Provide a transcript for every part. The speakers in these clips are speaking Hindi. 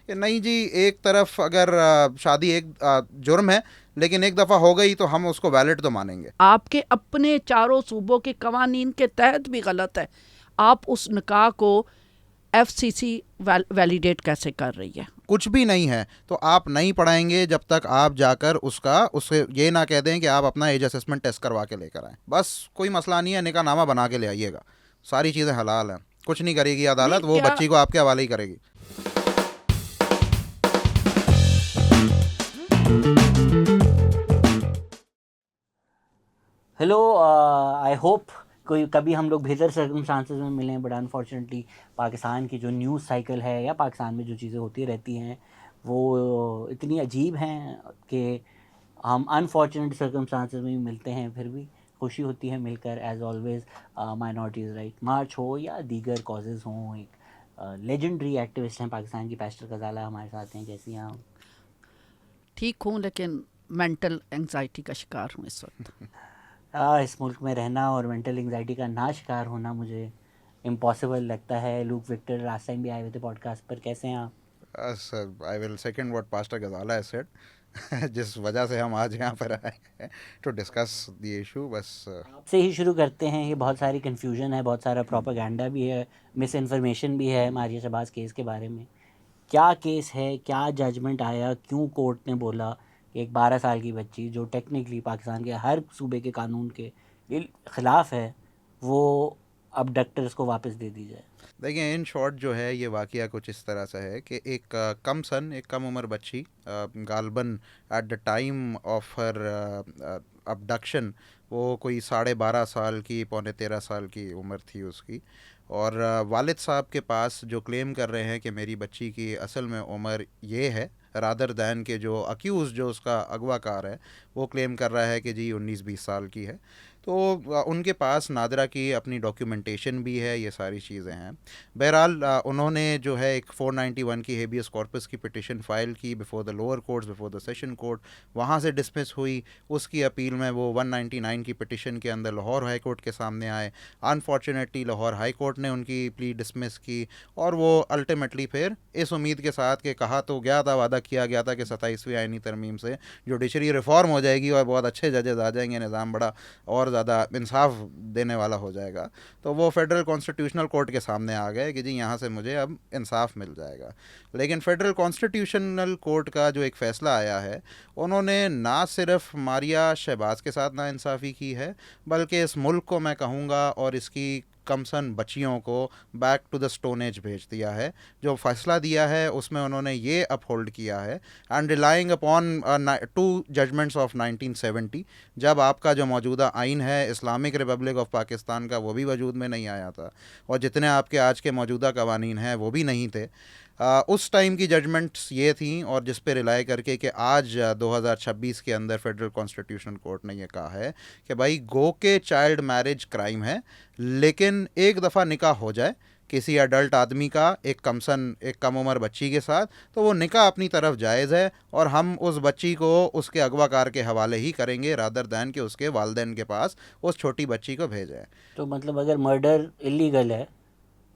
कि नहीं जी, एक तरफ अगर शादी एक जुर्म है, लेकिन एक दफ़ा हो गई तो हम उसको वैलिड तो मानेंगे। आपके अपने चारों सूबों के कवानीन के तहत भी गलत है। आप उस निकाह को एफसीसी वैलिडेट कैसे कर रही है? कुछ भी नहीं है तो आप नहीं पढ़ाएंगे जब तक आप जाकर उसका उससे ये ना कह दें कि आप अपना एज असेसमेंट टेस्ट करवा के लेकर आए। बस कोई मसला नहीं है, निका नामा बना के ले आइएगा, सारी चीज़ें हलाल हैं। कुछ नहीं करेगी नहीं अदालत, वो क्या बच्ची को आपके हवाले ही करेगी। हेलो, आई होप कोई कभी हम लोग बेहतर सर्कमस्टांसेस में मिलें, बट अनफॉर्चुनेटली पाकिस्तान की जो न्यूज़ साइकिल है या पाकिस्तान में जो चीज़ें होती रहती हैं वो इतनी अजीब हैं कि हम अनफॉर्चुनेट सर्कमस्टांसेस में भी मिलते हैं। फिर भी खुशी होती है मिलकर, एज ऑलवेज। माइनॉरिटीज़ राइट मार्च हो या दीगर कॉजेज़ हों, एक लेजेंडरी एक्टिविस्ट हैं पाकिस्तान की पेस्टर गजाला हमारे साथ हैं। जैसी यहाँ ठीक हूँ, लेकिन मेंटल एंजाइटी का शिकार हूँ इस वक्त। इस मुल्क में रहना और मेंटल एंग्जाइटी का ना शिकार होना मुझे इम्पॉसिबल लगता है। लूक विक्टर लास्ट टाइम भी आए हुए थे पॉडकास्ट पर, कैसे हैं आप? I will second what pastor Gazala has said जिस वजह से हम आज यहाँ पर आए हैं टू डिस्कस द इशू। बस आपसे ही शुरू करते हैं। ये बहुत सारी कन्फ्यूजन है, बहुत सारा प्रोपागेंडा भी है, मिस इन्फॉर्मेशन भी है मारिया शहबाज केस के बारे में। क्या केस है, क्या जजमेंट आया, क्यों कोर्ट ने बोला कि एक 12 साल की बच्ची जो टेक्निकली पाकिस्तान के हर सूबे के कानून के ख़िलाफ़ है, वो अबडक्टर्स को वापस दे दी जाए? देखिए, इन शॉर्ट जो है ये वाकया कुछ इस तरह से है कि एक एक कम उम्र बच्ची, गालबन at the time of her abduction, वो कोई 12.5 साल की, पौने 13 साल की उम्र थी उसकी। और वालिद साहब के पास जो क्लेम कर रहे हैं कि मेरी बच्ची की असल में उम्र ये है, रादर दैन के जो अक्यूज़, जो उसका अगवाकार है, वो क्लेम कर रहा है कि जी 19-20 साल की है। तो उनके पास नादरा की अपनी डॉक्यूमेंटेशन भी है, ये सारी चीज़ें हैं। बहरहाल उन्होंने जो है एक 491 की हेबियस कॉर्पस की पिटिशन फ़ाइल की before the lower courts, before the session court. वहाँ से डिसमिस हुई। उसकी अपील में वो 199 की पिटिशन के अंदर लाहौर हाई कोर्ट के सामने आए। अनफॉर्चुनेटली लाहौर हाई कोर्ट ने उनकी प्ली डिसमिस की, और वो अल्टीमेटली फिर इस उम्मीद के साथ कि कहा तो गया था, वादा किया गया था कि 27वीं आइनी तरमीम से जुडिशरी रिफॉर्म हो जाएगी और बहुत अच्छे जजेस आ जाएंगे, निज़ाम बड़ा और ज़्यादा इंसाफ देने वाला हो जाएगा। तो वो फेडरल कॉन्स्टिट्यूशनल कोर्ट के सामने आ गए कि जी यहाँ से मुझे अब इंसाफ मिल जाएगा। लेकिन फेडरल कॉन्स्टिट्यूशनल कोर्ट का जो एक फ़ैसला आया है, उन्होंने ना सिर्फ मारिया शहबाज के साथ नाइंसाफ़ी की है, बल्कि इस मुल्क को मैं कहूँगा और इसकी कमसन बच्चियों को back to the stone age भेज दिया है। जो फैसला दिया है उसमें उन्होंने ये अपहोल्ड किया है, and relying upon two judgements of 1970, जब आपका जो मौजूदा आइन है इस्लामिक रिपब्लिक ऑफ पाकिस्तान का, वो भी वजूद में नहीं आया था, और जितने आपके आज के मौजूदा कवानीन हैं वो भी नहीं थे। उस टाइम की जजमेंट्स ये थी, और जिस पे रिलाई करके कि आज 2026 के अंदर फेडरल कॉन्स्टिट्यूशनल कोर्ट ने ये कहा है कि भाई गो के चाइल्ड मैरिज क्राइम है, लेकिन एक दफ़ा निकाह हो जाए किसी अडल्ट आदमी का एक कम उम्र बच्ची के साथ, तो वो निकाह अपनी तरफ जायज़ है, और हम उस बच्ची को उसके अगवाकार के हवाले ही करेंगे, रादर दैन के उसके वालदेन के पास उस छोटी बच्ची को भेजें। तो मतलब अगर मर्डर इलीगल है,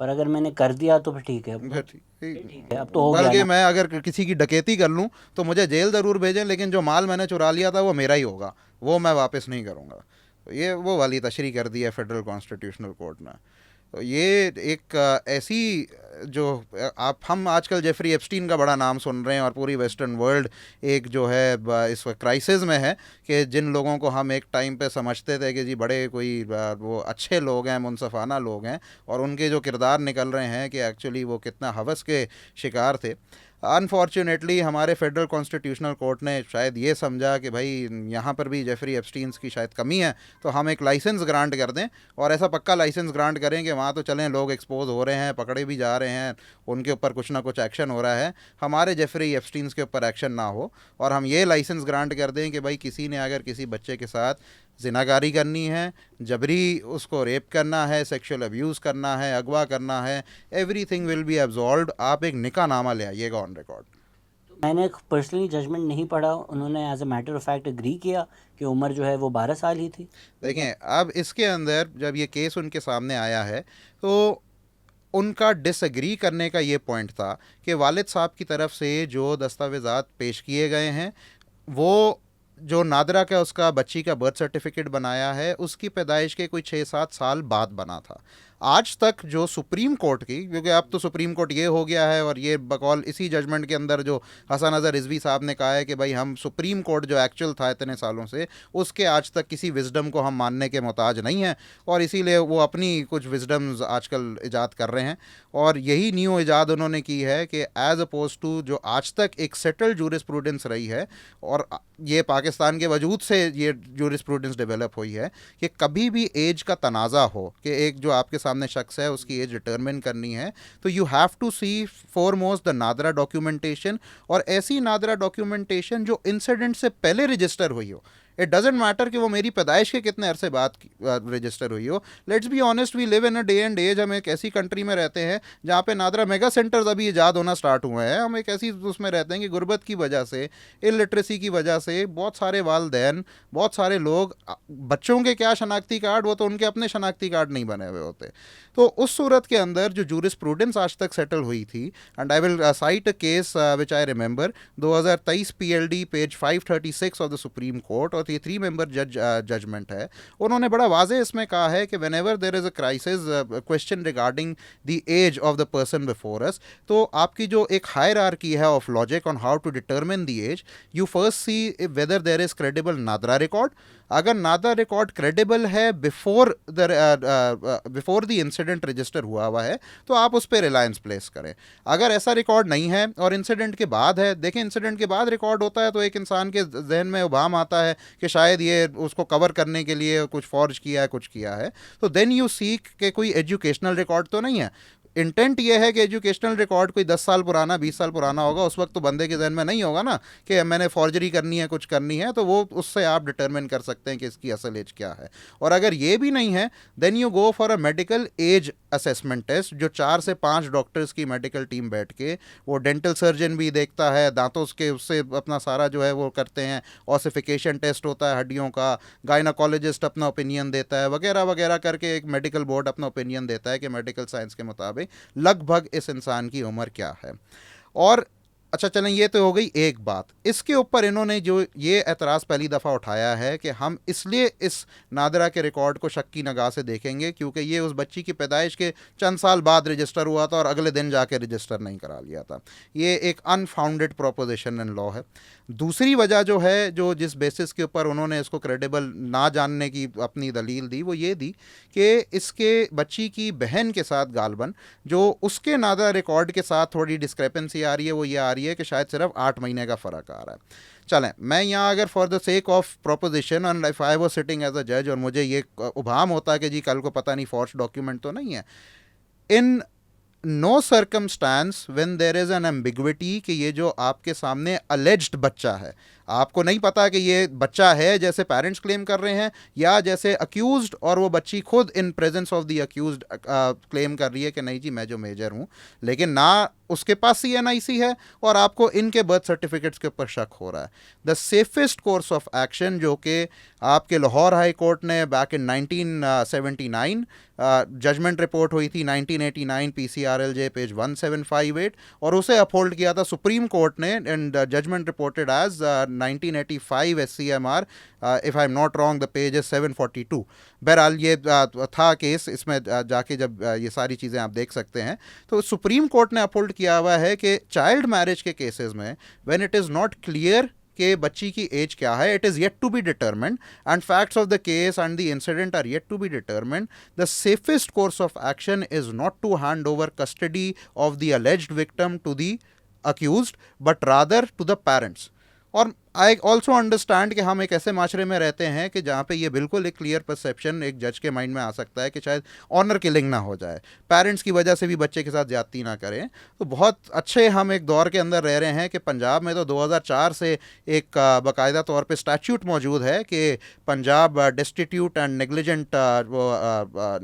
पर अगर मैंने कर दिया तो फिर ठीक है, अब तो ठीक है, अब तो हो गया बल्कि ना। मैं अगर किसी की डकैती कर लूँ तो मुझे जेल ज़रूर भेजें, लेकिन जो माल मैंने चुरा लिया था वो मेरा ही होगा, वो मैं वापस नहीं करूँगा। तो ये वो वाली तशरीह कर दी है फेडरल कॉन्स्टिट्यूशनल कोर्ट ने। तो ये एक ऐसी जो आप हम आजकल जेफरी एप्स्टीन का बड़ा नाम सुन रहे हैं, और पूरी वेस्टर्न वर्ल्ड एक जो है इस वक्त क्राइसिस में है, कि जिन लोगों को हम एक टाइम पे समझते थे कि जी बड़े कोई वो अच्छे लोग हैं, मुनसफ़ाना लोग हैं, और उनके जो किरदार निकल रहे हैं कि एक्चुअली वो कितना हवस के शिकार थे। अनफॉर्चुनेटली हमारे फेडरल कॉन्स्टिट्यूशनल कोर्ट ने शायद ये समझा कि भाई यहाँ पर भी जेफरी एप्स्टीन्स की शायद कमी है, तो हम एक लाइसेंस ग्रांट कर दें, और ऐसा पक्का लाइसेंस ग्रांट करें कि वहाँ तो चलें, लोग एक्सपोज हो रहे हैं, पकड़े भी जा रहे हैं, उनके ऊपर कुछ ना कुछ एक्शन हो रहा है, हमारे जेफरी एप्स्टीन्स के ऊपर एक्शन ना हो। और हम ये लाइसेंस ग्रांट कर दें कि भाई किसी ने अगर किसी बच्चे के साथ जिनाकारी करनी है, जबरी उसको रेप करना है, सेक्सुअल अब्यूज़ करना है, अगवा करना है, एवरीथिंग विल बी एब्जॉल्व्ड। आप एक निका नामा ले आइएगा ऑन रिकॉर्ड। मैंने पर्सनली जजमेंट नहीं पढ़ा, उन्होंने as a matter of fact agree किया कि उम्र जो है वो 12 साल ही थी। देखें, अब इसके अंदर जब ये केस उनके सामने आया है, तो उनका डिसएग्री करने का ये पॉइंट था कि वालिद साहब की तरफ से जो दस्तावेज़ात पेश किए गए हैं वो जो नादरा का उसका बच्ची का बर्थ सर्टिफिकेट बनाया है उसकी पैदाइश के कोई 6-7 साल बाद बना था। आज तक जो सुप्रीम कोर्ट की, क्योंकि अब तो सुप्रीम कोर्ट ये हो गया है और ये बकौल इसी जजमेंट के अंदर जो हसन अजहर रिजवी साहब ने कहा है कि भाई हम सुप्रीम कोर्ट जो एक्चुअल था इतने सालों से उसके आज तक किसी विजडम को हम मानने के मोहताज नहीं हैं और इसीलिए वो अपनी कुछ विजडम्स आजकल ईजाद कर रहे हैं और यही न्यू ईजाद उन्होंने की है कि एज अपोज टू जो आज तक एक सेटल्ड जूरिस्प्रूडेंस रही है और ये पाकिस्तान के वजूद से ये जूरिस्प्रूडेंस डेवलप हुई है कि कभी भी एज का तनाज़ा हो कि एक जो आपके सामने शख्स है उसकी एज डिटरमिन करनी है तो you have to see foremost the NADRA documentation और ऐसी नादरा डॉक्यूमेंटेशन जो इंसिडेंट से पहले रजिस्टर हुई हो। इट डजेंट मैटर कि वो मेरी पैदाइश के कितने अरसे बाद रजिस्टर हुई हो। Let's be honest, we live in a day and age, हम एक ऐसी कंट्री में रहते हैं जहाँ पे नादरा मेगा सेंटर्स अभी ईजाद होना स्टार्ट हुए हैं। हम एक ऐसी उसमें रहते हैं कि गुर्बत की वजह से, इलिटरेसी की वजह से बहुत सारे वालदैन, बहुत सारे लोग, बच्चों के क्या शनाख्ती कार्ड, वो तो उनके अपने शनाख्ती कार्ड नहीं बने हुए होते। तो उस सूरत के अंदर जो जूरिस्प्रूडेंस आज तक सेटल हुई थी, and I will site a case which I remember 2023 PLD page 536 of the supreme court, और ये 3 मेंबर जजमेंट है। उन्होंने बड़ा वाजे इसमें कहा है कि whenever there is a crisis question regarding the age of the person before us, तो आपकी जो एक हायरार्की है of logic on how to determine the age, you first see whether there is credible NADRA record. अगर नादरा रिकॉर्ड क्रेडिबल है बिफोर द इंसिडेंट रजिस्टर हुआ है तो आप उस पर रिलायंस प्लेस करें। अगर ऐसा रिकॉर्ड नहीं है और इंसिडेंट के बाद है, देखें इंसिडेंट के बाद रिकॉर्ड होता है तो एक इंसान के जहन में उबाम आता है कि शायद ये उसको कवर करने के लिए कुछ फॉर्ज किया है, कुछ किया है, तो देन यू सीक कि कोई एजुकेशनल रिकॉर्ड तो नहीं है। इंटेंट ये है कि एजुकेशनल रिकॉर्ड कोई 10 साल पुराना, 20 साल पुराना होगा, उस वक्त तो बंदे के जहन में नहीं होगा ना कि मैंने फॉर्जरी करनी है, कुछ करनी है, तो वो उससे आप डिटरमिन कर सकते हैं कि इसकी असल एज क्या है। और अगर ये भी नहीं है then you go for a medical age assessment test, जो 4 से 5 डॉक्टर्स की मेडिकल टीम बैठ के, वो डेंटल सर्जन भी देखता है, दांतों के उससे अपना सारा जो है वो करते हैं, ऑसिफिकेशन टेस्ट होता है हड्डियों का, गायनाकोलॉजिस्ट अपना ओपिनियन देता है, वगैरह वगैरह करके एक मेडिकल बोर्ड अपना ओपिनियन देता है कि मेडिकल साइंस के मुताबिक लगभग इस इंसान की उम्र क्या है। और अच्छा चलें, ये तो हो गई एक बात। इसके ऊपर इन्होंने जो ये एतराज़ पहली दफ़ा उठाया है कि हम इसलिए इस नादरा के रिकॉर्ड को शक की निगाह से देखेंगे क्योंकि ये उस बच्ची की पैदाइश के चंद साल बाद रजिस्टर हुआ था और अगले दिन जाके रजिस्टर नहीं करा लिया था। ये एक अनफाउंडेड प्रोपोजिशन इन लॉ है। दूसरी वजह जो है, जो जिस बेसिस के ऊपर उन्होंने इसको क्रेडिबल ना जानने की अपनी दलील दी, वो ये दी कि इसके बच्ची की बहन के साथ गालबन जो उसके नादरा रिकॉर्ड के साथ थोड़ी डिस्क्रेपेंसी आ रही है, वो ये आ रही है कि शायद सिर्फ 8 महीने का फ़र्क आ रहा है। चलें, मैं यहाँ अगर for the sake of proposition and if I was sitting as a जज और मुझे ये उभाम होता है कि जी कल को पता नहीं फॉर्ज डॉक्यूमेंट तो नहीं है, in no circumstance when there is an ambiguity कि ये जो आपके सामने अलेज्ड बच्चा है, आपको नहीं पता कि ये बच्चा है जैसे पेरेंट्स क्लेम कर रहे हैं या जैसे अक्यूज्ड और वो बच्ची खुद in presence of the accused claim कर रही है कि नहीं जी मैं जो मेजर हूँ, लेकिन ना उसके पास CNIC है और आपको इनके बर्थ सर्टिफिकेट्स के ऊपर शक हो रहा है। The safest course of action, जो कि आपके लाहौर हाई कोर्ट ने बैक इन 1979 जजमेंट रिपोर्ट हुई थी 1989 PCRLJ पेज 1758 और उसे अपहोल्ड किया था सुप्रीम कोर्ट ने, and judgment reported as 1985 SCMR, if I am not wrong the page is 742। बहरहाल ये था केस, इसमें जाके जब ये सारी चीज़ें आप देख सकते हैं, तो सुप्रीम कोर्ट ने अपहोल्ड किया हुआ है कि चाइल्ड मैरिज के केसेस में when it is not clear कि बच्ची की एज क्या है, it is yet to be determined and facts of the case and the incident are yet to be determined, the safest course of action is not to hand over custody of the alleged victim to the accused but rather to the parents. और आई ऑल्सो अंडरस्टैंड कि हम एक ऐसे माशरे में रहते हैं कि जहाँ पे ये बिल्कुल एक क्लियर परसेप्शन एक जज के माइंड में आ सकता है कि शायद ऑनर किलिंग ना हो जाए, पेरेंट्स की वजह से भी बच्चे के साथ ज्यादती ना करें। तो बहुत अच्छे हम एक दौर के अंदर रह रहे हैं कि पंजाब में तो 2004 से एक बाकायदा तौर पे स्टैट्यूट मौजूद है कि Punjab destitute and negligent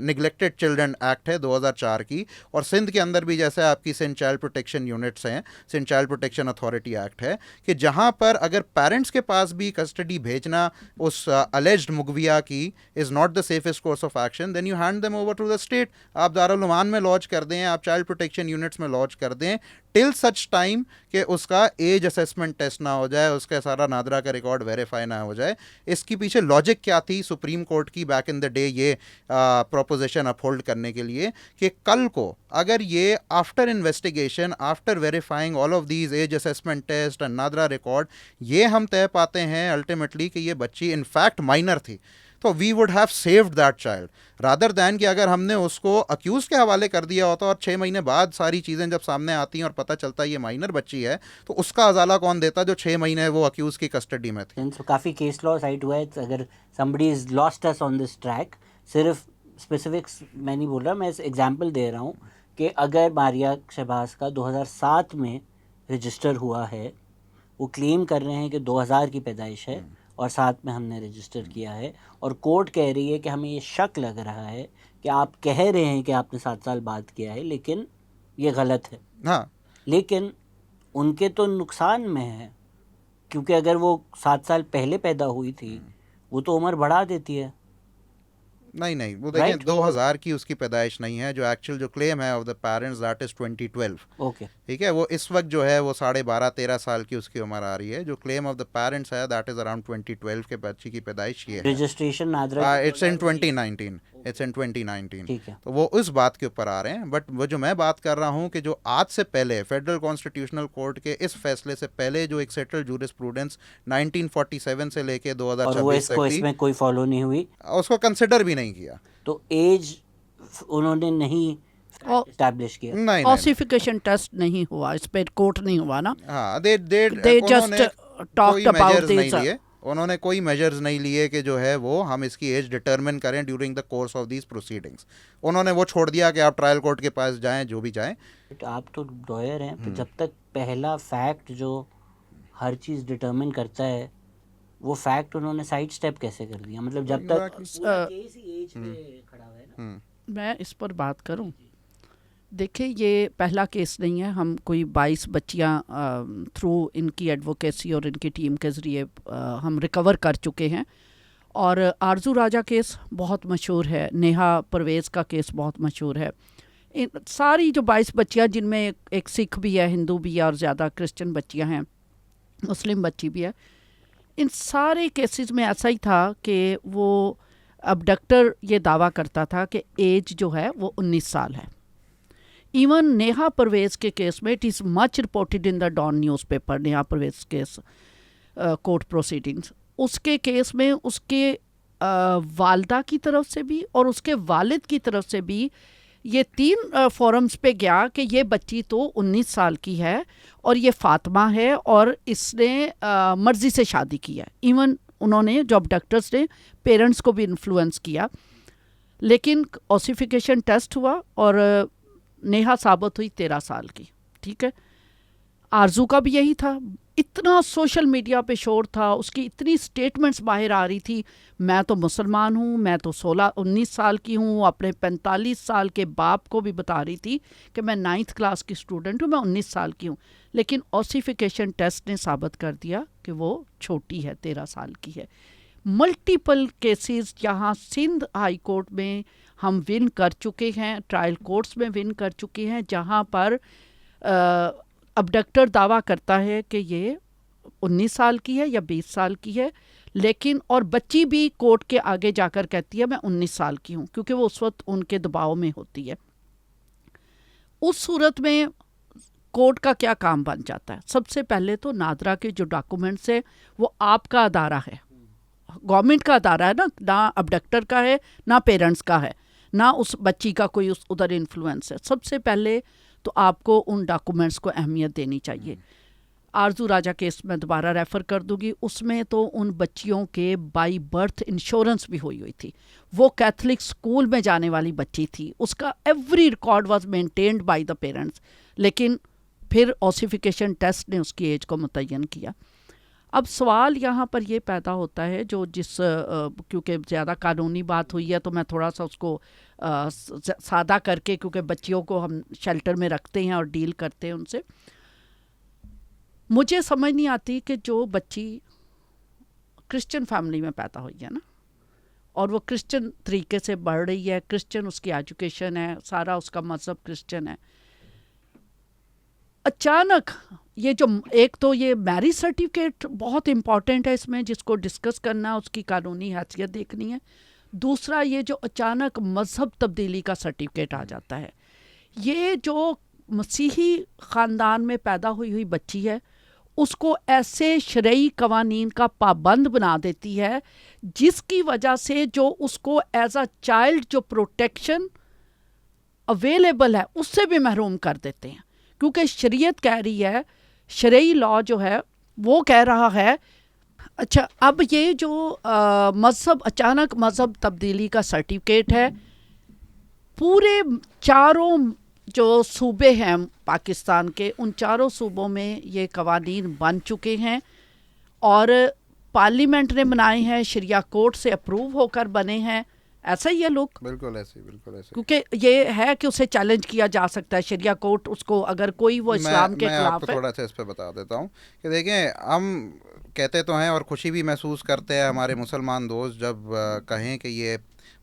neglected children act है 2004 की, और सिंध के अंदर भी जैसे आपकी सिंध चाइल्ड प्रोटेक्शन यूनिट्स हैं, Sindh child protection authority act है, कि जहाँ पर अगर पेरेंट्स के पास भी कस्टडी भेजना उस अलेज्ड मुगविया की is not the safest course of action, then you hand them over to the state. आप दारुल उमान में लॉन्च कर दें, आप चाइल्ड प्रोटेक्शन यूनिट्स में लॉन्च कर दें, टिल सच टाइम कि उसका एज असेसमेंट टेस्ट ना हो जाए, उसका सारा नादरा का रिकॉर्ड वेरीफाई ना हो जाए। इसकी पीछे लॉजिक क्या थी सुप्रीम कोर्ट की बैक इन द डे ये प्रोपोजिशन अपहोल्ड करने के लिए कि कल को अगर ये after investigation, after verifying all of these age assessment test and NADRA record, ये हम तय पाते हैं अल्टीमेटली कि ये बच्ची इनफैक्ट माइनर थी, तो we would have saved that child rather than कि अगर हमने उसको अक्यूज़ के हवाले कर दिया होता और 6 महीने बाद सारी चीज़ें जब सामने आती हैं और पता चलता है ये माइनर बच्ची है, तो उसका अजाला कौन देता जो 6 महीने वो अक्यूज़ की कस्टडी में थी। तो काफ़ी केस लॉ साइट हुआ है। अगर somebody is lost us on this track, सिर्फ स्पेसिफिक्स मैं नहीं बोल रहा, मैं एग्जांपल दे रहा हूँ कि अगर मारिया शहबाज का 2007 में रजिस्टर हुआ है, वो क्लेम कर रहे हैं कि 2000 की पैदाइश है और 7 में हमने रजिस्टर किया है, और कोर्ट कह रही है कि हमें ये शक लग रहा है कि आप कह रहे हैं कि आपने 7 साल बाद किया है लेकिन ये गलत है। हाँ, लेकिन उनके तो नुकसान में है, क्योंकि अगर वो 7 साल पहले पैदा हुई थी वो तो उम्र बढ़ा देती है। नहीं वो देखें Right. 2000 की उसकी पैदाइश नहीं है, जो एक्चुअल जो क्लेम है of the parents that is 2012। Okay, ठीक है, वो इस वक्त जो है वो 12.5-13 साल की उसकी उम्र आ रही है। जो क्लेम ऑफ द पेरेंट्स है दैट इज अराउंड 2012 के बच्ची की पैदाइश ये है। Registration NADRA it's in 2019, it's in 2019। ठीक है। तो वो उस बात के ऊपर आ रहे हैं, बट वो जो मैं बात कर रहा हूँ कि जो आज से पहले फेडरल कॉन्स्टिट्यूशनल कोर्ट के इस फैसले से पहले जो एक सेटल्ड जूरिस्प्रूडेंस 1947 से लेके और वो 2026 इसको तक थी, इसमें कोई फॉलो नहीं हुई, उसको कंसिडर भी नहीं किया। तो एज उन्होंने नहीं और एस्टैब्लिश किया। नहीं ऑसिफिकेशन टेस्ट नहीं हुआ, इस पे कोर्ट नहीं हुआ ना। हाँ, They just उन्होंने talked कोई about measures नहीं this. लिए, उन्होंने कोई मेजर्स नहीं लिए कि जो है वो हम इसकी एज डिटरमिन करें during the course of these proceedings. उन्होंने वो छोड़ दिया कि आप ट्रायल कोर्ट के पास जाएं, जो भी जाएं। आप तो लॉयर हैं, पर जब तक पहला फैक्ट जो हर चीज़ डिटरमिन करता है वो फैक्ट उन्होंने साइड स्टेप कैसे कर दिया? मतलब जब तक पूरा केस ही एज पे खड़ा हुआ है ना। मैं इस पर बात करूं, देखिए ये पहला केस नहीं है। हम कोई 22 बच्चियां थ्रू इनकी एडवोकेसी और इनकी टीम के ज़रिए हम रिकवर कर चुके हैं। और आरजू राजा केस बहुत मशहूर है, नेहा परवेज़ का केस बहुत मशहूर है। इन सारी जो 22 बच्चियां, जिनमें एक सिख भी है, हिंदू भी है और ज़्यादा क्रिश्चियन बच्चियां हैं, मुस्लिम बच्ची भी है, इन सारे केसेस में ऐसा ही था कि वो अबडक्टर ये दावा करता था कि एज जो है वो 19 साल है। इवन नेहा परवेज़ के केस में it is much reported in the Dawn newspaper, Neha Parvez case court proceedings, उसके केस में उसके वालदा की तरफ से भी और उसके वालिद की तरफ से भी ये 3 फोरम्स पे गया कि ये बच्ची तो 19 साल की है और ये फातिमा है और इसने मर्ज़ी से शादी की है। इवन उन्होंने जो अबडक्टर्स ने पेरेंट्स को भी इन्फ्लुएंस किया, लेकिन ऑसिफिकेशन टेस्ट हुआ और नेहा साबित हुई 13 साल की। ठीक है, आरजू का भी यही था। इतना सोशल मीडिया पे शोर था, उसकी इतनी स्टेटमेंट्स बाहर आ रही थी, मैं तो मुसलमान हूँ, मैं तो 19 साल की हूँ, अपने 45 साल के बाप को भी बता रही थी कि मैं 9th क्लास की स्टूडेंट हूँ, मैं 19 साल की हूँ। लेकिन ऑसिफिकेशन टेस्ट ने साबित कर दिया कि वो छोटी है, 13 साल की है। मल्टीपल केसेस जहाँ सिंध हाई कोर्ट में हम विन कर चुके हैं, ट्रायल कोर्ट्स में विन कर चुके हैं, जहाँ पर अबडक्टर दावा करता है कि ये 19 साल की है या 20 साल की है, लेकिन और बच्ची भी कोर्ट के आगे जाकर कहती है मैं 19 साल की हूँ, क्योंकि वो उस वक्त उनके दबाव में होती है। उस सूरत में कोर्ट का क्या काम बन जाता है? सबसे पहले तो नादरा के जो डॉक्यूमेंट्स है वो आपका अदारा है, गवर्नमेंट का अदारा है ना अबडक्टर का है, ना पेरेंट्स का है, ना उस बच्ची का कोई उस उधर इन्फ्लुएंस है। सबसे पहले तो आपको उन डॉक्यूमेंट्स को अहमियत देनी चाहिए। आरजू राजा केस में दोबारा रेफ़र कर दूंगी, उसमें तो उन बच्चियों के बाई बर्थ इंश्योरेंस भी हुई थी। वो कैथलिक स्कूल में जाने वाली बच्ची थी, उसका every record was maintained by the parents, लेकिन फिर ऑसिफिकेशन टेस्ट ने उसकी एज को मुतय्यन किया। अब सवाल यहाँ पर ये पैदा होता है जो क्योंकि ज़्यादा कानूनी बात हुई है तो मैं थोड़ा सा उसको सादा करके, क्योंकि बच्चियों को हम शेल्टर में रखते हैं और डील करते हैं उनसे। मुझे समझ नहीं आती कि जो बच्ची क्रिश्चियन फैमिली में पैदा हुई है ना, और वो क्रिश्चियन तरीके से बढ़ रही है, क्रिश्चियन उसकी एजुकेशन है, सारा उसका मज़हब क्रिश्चियन है, अचानक ये जो एक तो ये मैरिज सर्टिफिकेट बहुत इम्पॉर्टेंट है इसमें, जिसको डिस्कस करना है, उसकी कानूनी हैसियत देखनी है। दूसरा ये जो अचानक मज़हब तब्दीली का सर्टिफिकेट आ जाता है, ये जो मसीही ख़ानदान में पैदा हुई हुई बच्ची है उसको ऐसे शरई कवानीन का पाबंद बना देती है, जिसकी वजह से जो उसको एज अ चाइल्ड जो प्रोटेक्शन अवेलेबल है उससे भी महरूम कर देते हैं। क्योंकि शरीयत कह रही है, शरई लॉ जो है वो कह रहा है। अच्छा, अब ये जो मज़हब अचानक मज़हब तब्दीली का सर्टिफिकेट है, पूरे चारों जो सूबे हैं पाकिस्तान के, उन चारों सूबों में ये कवानीन बन चुके हैं और पार्लियामेंट ने बनाए हैं, शरिया कोर्ट से अप्रूव होकर बने हैं। ऐसा ही है लोग, बिल्कुल ऐसे, बिल्कुल ऐसे। क्योंकि ये है कि उसे चैलेंज किया जा सकता है शरिया कोर्ट, उसको अगर कोई वो इस्लाम के मैं खिलाफ आपको है। थोड़ा सा इस पे बता देता हूँ कि देखें, हम कहते तो हैं और खुशी भी महसूस करते हैं हमारे मुसलमान दोस्त जब कहें कि ये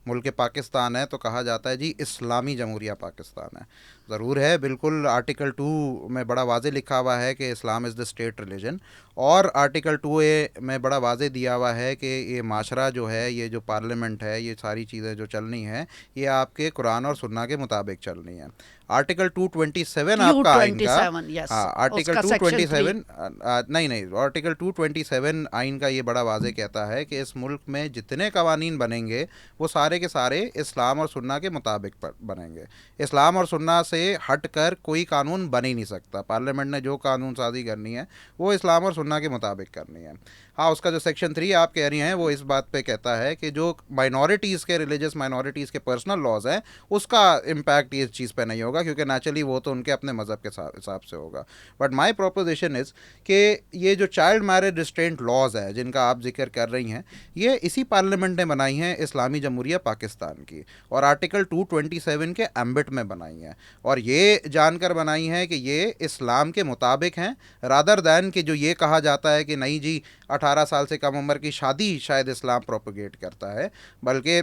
मुल्क पाकिस्तान है, तो कहा जाता है जी इस्लामी जमहूरिया पाकिस्तान है। ज़रूर है, बिल्कुल आर्टिकल 2 में बड़ा वाज़े लिखा हुआ है कि इस्लाम इज़ द स्टेट रिलीजन, और आर्टिकल 2A में बड़ा वाज़े दिया हुआ है कि ये माशरा जो है, ये जो पार्लियामेंट है, ये सारी चीज़ें जो चलनी हैं ये आपके कुरान और सुन्ना के मुताबिक चलनी है। आर्टिकल 227 आपका आइन का, 227, yes, हाँ आर्टिकल उसका section 227 नहीं, आर्टिकल 227 आइन का ये बड़ा वाज़े कहता है कि इस मुल्क में जितने कवानीन बनेंगे वो सारे के सारे इस्लाम और सुन्ना के मुताबिक बनेंगे। इस्लाम और सुन्ना से हट कर कोई कानून बन ही नहीं सकता। पार्लियामेंट ने जो कानून साजी करनी है वो इस्लाम और सुन्ना के मुताबिक करनी है। हाँ, उसका जो सेक्शन 3 आप कह रही हैं वो इस बात पे कहता है कि जो माइनॉरिटीज़ के, रिलीजियस माइनॉरिटीज़ के पर्सनल लॉज हैं उसका इम्पैक्ट इस चीज़ पे नहीं होगा, क्योंकि नेचुरली वो तो उनके अपने मज़हब के हिसाब से होगा। बट माई प्रोपोजिशन इज़ कि ये जो चाइल्ड मैरिज रिस्ट्रेंट लॉज है जिनका आप जिक्र कर रही हैं, ये इसी पार्लियामेंट ने बनाई हैं, इस्लामी जमहूरिया पाकिस्तान की, और आर्टिकल 227 के एम्बिट में बनाई हैं, और ये जानकर बनाई हैं कि ये इस्लाम के मुताबिक हैं, रादर दैन कि जो ये कहा जाता है कि नहीं जी 18 साल से कम उम्र की शादी शायद इस्लाम प्रोपोगेट करता है। बल्कि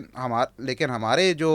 लेकिन हमारे जो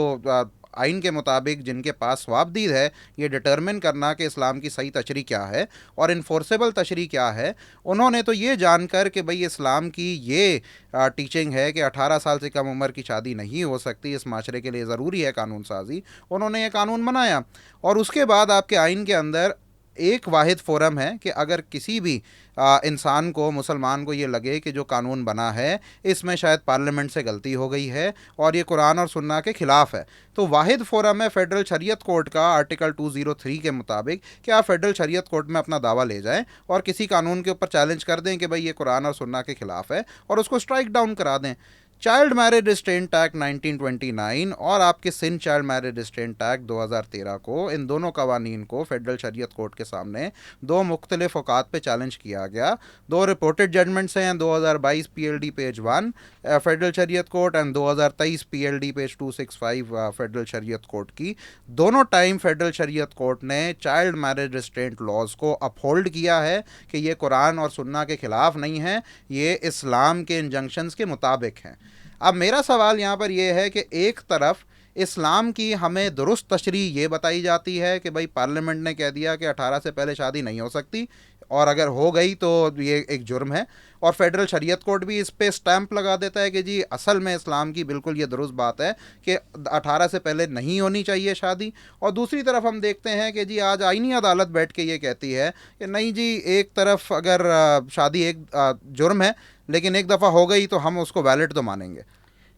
आइन के मुताबिक जिनके पास स्वाबदीद है ये डिटर्मिन करना कि इस्लाम की सही तशरी क्या है और इन्फोर्सेबल तशरी क्या है, उन्होंने तो ये जानकर कि भाई इस्लाम की ये टीचिंग है कि 18 साल से कम उम्र की शादी नहीं हो सकती, इस माशरे के लिए ज़रूरी है कानून साजी, उन्होंने ये कानून बनाया। और उसके बाद आपके आइन के अंदर एक वाहिद फ़ोरम है कि अगर किसी भी इंसान को, मुसलमान को ये लगे कि जो कानून बना है इसमें शायद पार्लियामेंट से गलती हो गई है और ये कुरान और सुन्ना के ख़िलाफ़ है, तो वाहिद फ़ोरम है फेडरल शरीयत कोर्ट का आर्टिकल 203 के मुताबिक कि आप फेडरल शरीयत कोर्ट में अपना दावा ले जाएं और किसी कानून के ऊपर चैलेंज कर दें कि भाई ये कुरान और सुन्ना के ख़िलाफ़ है और उसको स्ट्राइक डाउन करा दें। चाइल्ड मैरिज रिस्ट्रेंट एक्ट 1929 और आपके Sindh child marriage restraint act 2013 को, इन दोनों कवानीन को फेडरल शरीयत कोर्ट के सामने दो मुख्तलिफ औकात पे चैलेंज किया गया। दो रिपोर्टेड जजमेंट्स हैं, 2022 PLD पेज 1 फेडरल शरीयत court and 2023 PLD page 265 federal शरीयत कोर्ट की। दोनों टाइम फेडरल शरीयत कोर्ट ने चाइल्ड मैरिज रिस्ट्रेंट लॉज को अपहोल्ड किया है कि ये कुरान और सुन्ना के ख़िलाफ़ नहीं है, ये इस्लाम के इंजंक्शंस के मुताबिक हैं। अब मेरा सवाल यहाँ पर यह है कि एक तरफ इस्लाम की हमें दुरुस्त तशरीह ये बताई जाती है कि भाई पार्लियामेंट ने कह दिया कि 18 से पहले शादी नहीं हो सकती और अगर हो गई तो ये एक जुर्म है, और फेडरल शरीयत कोर्ट भी इस पे स्टैंप लगा देता है कि जी असल में इस्लाम की बिल्कुल ये दुरुस्त बात है कि 18 से पहले नहीं होनी चाहिए शादी। और दूसरी तरफ हम देखते हैं कि जी आज आईनी अदालत बैठ के ये कहती है कि नहीं जी, एक तरफ अगर शादी एक जुर्म है लेकिन एक दफ़ा हो गई तो हम उसको वैलिड तो मानेंगे।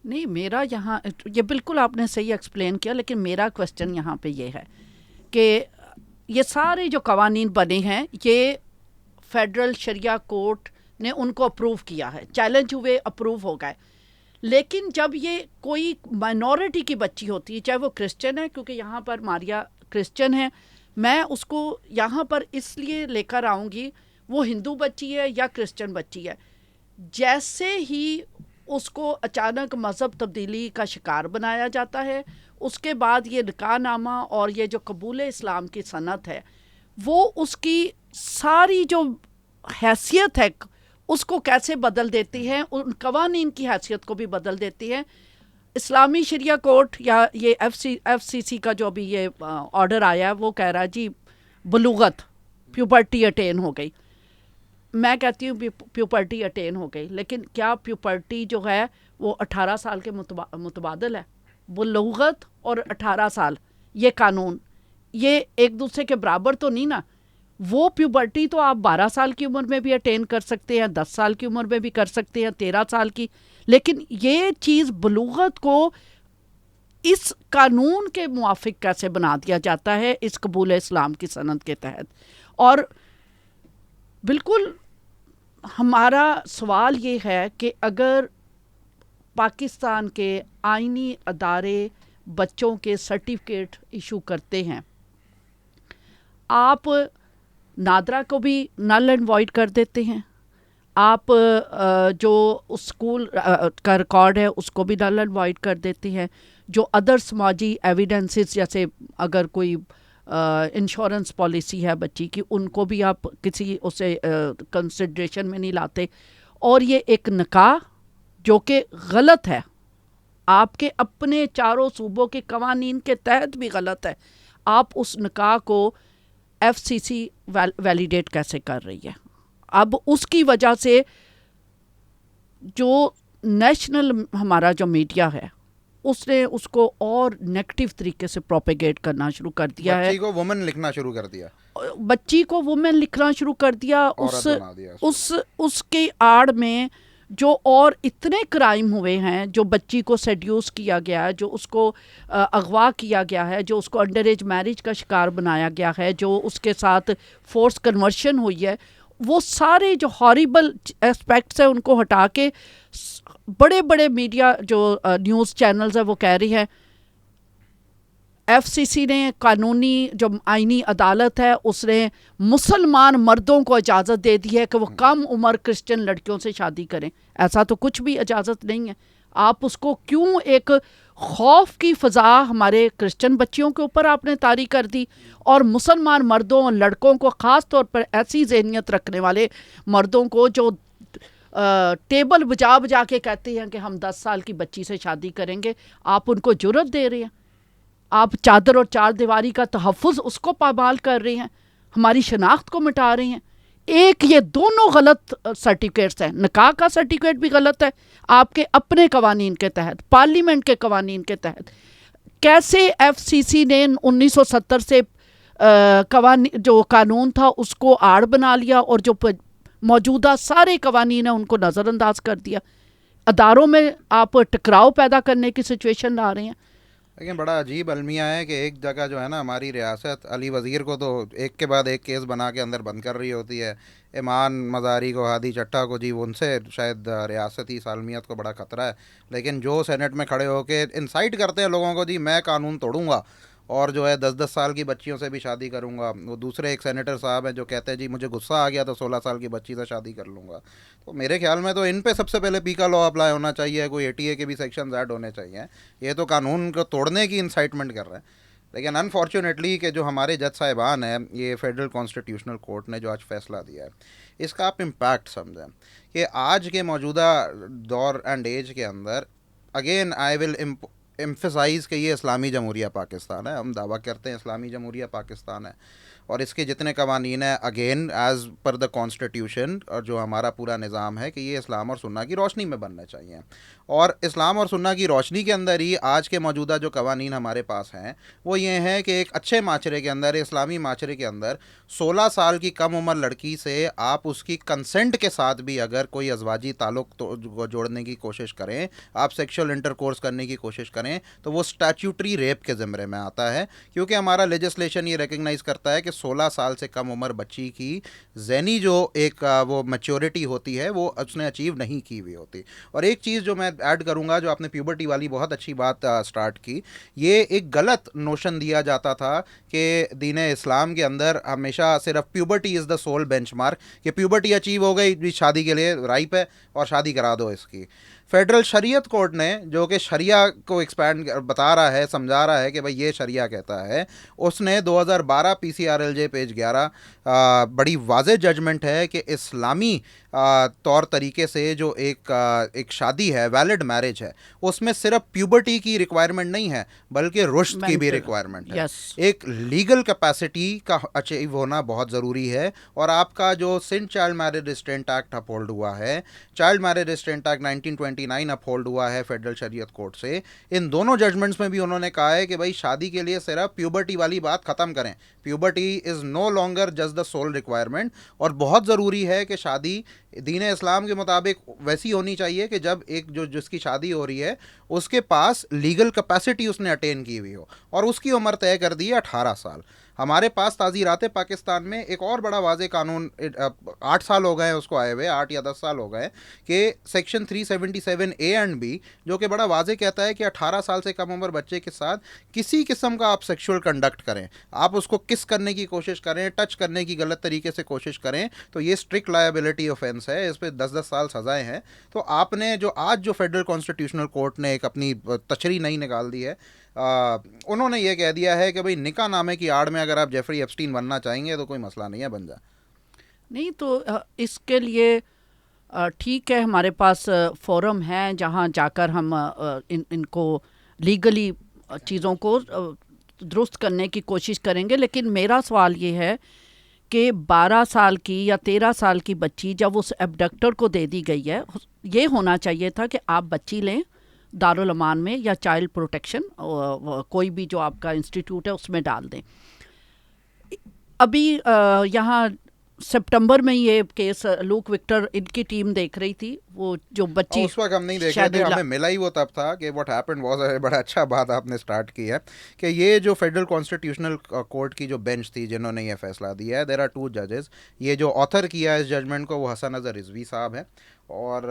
नहीं, मेरा यहाँ ये बिल्कुल आपने सही एक्सप्लेन किया, लेकिन मेरा क्वेश्चन यहाँ पे ये है कि ये सारे जो कवानीन बने हैं ये फेडरल शरिया कोर्ट ने उनको अप्रूव किया है, चैलेंज हुए, अप्रूव हो गए, लेकिन जब ये कोई माइनॉरिटी की बच्ची होती है, चाहे वो क्रिश्चियन है, क्योंकि यहाँ पर मारिया क्रिश्चियन है, मैं उसको यहाँ पर इसलिए लेकर आऊँगी, वो हिंदू बच्ची है या क्रिश्चियन बच्ची है, जैसे ही उसको अचानक मज़हब तब्दीली का शिकार बनाया जाता है, उसके बाद ये निकाहनामा और ये जो कबूल इस्लाम की सनत है वो उसकी सारी जो हैसियत है उसको कैसे बदल देती है, उन कवानीन की हैसियत को भी बदल देती है। इस्लामी शरिया कोर्ट या ये एफसीसी का जो अभी ये ऑर्डर आया है वो कह रहा है जी बलूगत, प्यूबर्टी अटेन हो गई। मैं कहती हूँ प्यूबर्टी अटेन हो गई, लेकिन क्या प्यूबर्टी जो है वो 18 साल के मुतबादल है? बलूगत और 18 साल ये कानून ये एक दूसरे के बराबर तो नहीं ना। वो प्यूबर्टी तो आप 12 साल की उम्र में भी अटेन कर सकते हैं, 10 साल की उम्र में भी कर सकते हैं, 13 साल की, लेकिन ये चीज़ बलूगत को इस कानून के मुआफिक कैसे बना दिया जाता है इस कबूल इस्लाम की सनद के तहत। और बिल्कुल हमारा सवाल ये है कि अगर पाकिस्तान के आईनी अदारे बच्चों के सर्टिफिकेट इशू करते हैं, आप नादरा को भी नल एंड वॉइड कर देते हैं, आप जो उस स्कूल का रिकॉर्ड है उसको भी नल एंड वॉइड कर देते हैं, जो अदर समाजी एविडेंसेस जैसे अगर कोई इंश्योरेंस पॉलिसी है बच्ची की उनको भी आप किसी उसे कंसिडरेशन में नहीं लाते। और ये एक निकाह जो कि गलत है, आपके अपने चारों सूबों के कवानीन के तहत भी गलत है, आप उस निकाह को एफसीसी वैलिडेट कैसे कर रही है? अब उसकी वजह से जो नेशनल हमारा जो मीडिया है उसने उसको और नेगेटिव तरीके से प्रोपेगेट करना शुरू कर दिया है, बच्ची को वुमेन लिखना शुरू कर दिया, बच्ची को वुमेन लिखना शुरू कर दिया, उसके आड़ में जो और इतने क्राइम हुए हैं, जो बच्ची को सेड्यूस किया गया है, जो उसको अगवा किया गया है, जो उसको अंडर एज मैरिज का शिकार बनाया गया है, जो उसके साथ फोर्स कन्वर्शन हुई है, वो सारे जो हॉरिबल एस्पेक्ट्स हैं उनको हटा के बड़े बड़े मीडिया जो न्यूज़ चैनल्स है वो कह रही है एफसीसी ने कानूनी जो आईनी अदालत है उसने मुसलमान मर्दों को इजाज़त दे दी है कि वो कम उम्र क्रिश्चियन लड़कियों से शादी करें। ऐसा तो कुछ भी इजाज़त नहीं है। आप उसको क्यों एक खौफ की फ़ज़ा हमारे क्रिश्चियन बच्चियों के ऊपर आपने तारी कर दी, और मुसलमान मर्दों और लड़कों को ख़ास तौर पर ऐसी ज़हनियत रखने वाले मर्दों को जो टेबल बजा बजा के कहते हैं कि हम 10 साल की बच्ची से शादी करेंगे, आप उनको जुर्रत दे रहे हैं। आप चादर और चार दीवारी का तहफ़्फ़ुज़ उसको पामाल कर रहे हैं, हमारी शनाख्त को मिटा रहे हैं। एक ये दोनों गलत सर्टिफिकेट्स हैं, निकाह का सर्टिफिकेट भी गलत है आपके अपने कवानीन के तहत, पार्लियामेंट के कवानीन के तहत। कैसे एफसीसी ने 1970 से जो कानून था उसको आड़ बना लिया और जो मौजूदा सारे कवानीन हैं उनको नज़रअंदाज कर दिया। अदारों में आप टकराव पैदा करने की सिचुएशन ला रहे हैं। लेकिन बड़ा अजीब अलमिया है कि एक जगह जो है ना हमारी रियासत अली वज़ीर को तो एक के बाद एक केस बना के अंदर बंद कर रही होती है, ईमान मज़ारी को, हादी चट्टा को, जी उनसे शायद रियासती सालमियत को बड़ा ख़तरा है, लेकिन जो सेनेट में खड़े होकर इंसाइट करते हैं लोगों को जी मैं कानून तोड़ूंगा और जो है 10-10 साल की बच्चियों से भी शादी करूंगा। वो दूसरे एक सेनेटर साहब हैं जो कहते हैं जी मुझे गुस्सा आ गया तो 16 साल की बच्ची से शादी कर लूँगा। तो मेरे ख्याल में तो इन पे सबसे पहले पीका लॉ अप्लाई होना चाहिए, कोई एटीए के भी सेक्शन ऐड होने चाहिए। ये तो कानून को तोड़ने की इंसाइटमेंट कर रहे हैं। लेकिन अनफॉर्चुनेटली कि जो हमारे जज साहिबान हैं, ये फेडरल कॉन्स्टिट्यूशनल कोर्ट ने जो आज फैसला दिया है, इसका आप इम्पैक्ट समझें कि आज के मौजूदा दौर एंड एज के अंदर अगेन आई विल एम्फसाइज़ कि ये इस्लामी जमहूरिया पाकिस्तान है, हम दावा करते हैं इस्लामी जमहूरिया पाकिस्तान है, और इसके जितने कवानीन हैं again as per the constitution और जो हमारा पूरा निज़ाम है कि ये इस्लाम और सुन्ना की रोशनी में बनने चाहिए। और इस्लाम और सुन्ना की रोशनी के अंदर ही आज के मौजूदा जो कवानीन हमारे पास हैं वो ये हैं कि एक अच्छे माशरे के अंदर, इस्लामी माशरे के अंदर 16 साल की कम उम्र लड़की से आप उसकी कंसेंट के साथ भी अगर कोई अजवाजी ताल्लुक़ तो जोड़ने की कोशिश करें, आप सेक्शुअल इंटरकोर्स करने की कोशिश करें, तो वो स्टैट्यूटरी रेप के ज़िम्मे में आता है, क्योंकि हमारा लेजिस्लेशन ये रिकग्नाइज़ करता है कि 16 साल से कम उम्र बच्ची की ज़हनी जो एक वो मैच्योरिटी होती है वो उसने अचीव नहीं की हुई होती। और एक चीज़ जो मैं ऐड करूँगा, जो आपने प्यूबर्टी वाली बहुत अच्छी बात स्टार्ट की, ये एक गलत नोशन दिया जाता था कि दीन इस्लाम के अंदर हमेशा सिर्फ puberty is the sole benchmark, कि प्यूबर्टी अचीव हो गई शादी के लिए राइप है और शादी करा दो इसकी। फेडरल शरीयत कोर्ट ने जो कि शरिया को एक्सपैंड बता रहा है, समझा रहा है कि भाई ये शरिया कहता है, उसने 2012 PCRL RLJ पेज 11, बड़ी वाज़ेह जजमेंट है कि इस्लामी तौर तरीके से जो एक शादी है, वैलिड मैरिज है, उसमें सिर्फ प्यूबर्टी की रिक्वायरमेंट नहीं है बल्कि रुश्त की भी Mental, रिक्वायरमेंट है। yes. एक लीगल कैपेसिटी का अचीव होना बहुत ज़रूरी है। और आपका जो Sindh child marriage restraint act uphold हुआ है, child marriage restraint act 1929 uphold हुआ है फेडरल शरीयत कोर्ट से, इन दोनों जजमेंट्स में भी उन्होंने कहा है कि भाई शादी के लिए सिर्फ प्यूबर्टी वाली बात ख़त्म करें, puberty is no longer just the sole requirement. और बहुत ज़रूरी है कि शादी दीन इस्लाम के मुताबिक वैसी होनी चाहिए कि जब एक जो जिसकी शादी हो रही है उसके पास लीगल कैपेसिटी उसने अटेन की हुई हो, और उसकी उम्र तय कर दी है 18 साल। हमारे पास ताज़ीरात पाकिस्तान में एक और बड़ा वाज़ेह कानून 8 साल हो गए हैं उसको आए हुए, 8 या 10 साल हो गए, कि सेक्शन 377A एंड B, जो कि बड़ा वाज़ेह कहता है कि 18 साल से कम उम्र बच्चे के साथ किसी किस्म का आप सेक्सुअल कंडक्ट करें, आप उसको किस करने की कोशिश करें, टच करने की गलत तरीके से कोशिश करें, तो ये स्ट्रिक्ट लायबिलिटी ऑफेंस है, इस पर 10-10 साल सज़ाएँ हैं। तो आपने जो आज जो फेडरल कॉन्स्टिट्यूशनल कोर्ट ने एक अपनी तशरीह नहीं निकाल दी है, उन्होंने ये कह दिया है कि भाई निकाह नामे की आड़ में अगर आप जेफरी एप्स्टीन बनना चाहेंगे तो कोई मसला नहीं है, बन जा। नहीं तो इसके लिए ठीक है, हमारे पास फोरम है जहाँ जाकर हम इनको लीगली चीज़ों को दुरुस्त करने की कोशिश करेंगे। लेकिन मेरा सवाल ये है कि 12 साल की या 13 साल की बच्ची जब उस एबडक्टर को दे दी गई है, ये होना चाहिए था कि आप बच्ची लें दारुल अमान में या चाइल्ड प्रोटेक्शन कोई भी जो आपका इंस्टीट्यूट है उसमें डाल दें। अभी यहाँ सितंबर में ये केस लूक विक्टर इनकी टीम देख रही थी, वो जो बच्ची उस वक्त हम नहीं देख रहे थे, हमें मिला ही वो तब था कि व्हाट हैपेंड वाज, बड़ा अच्छा बात आपने स्टार्ट की है कि ये जो फेडरल कॉन्स्टिट्यूशनल कोर्ट की जो बेंच थी जिन्होंने ये फैसला दिया है, देयर आर 2 जजेस। ये जो ऑथर किया है इस जजमेंट को वो हसन अजहर रिजवी साहब हैं। और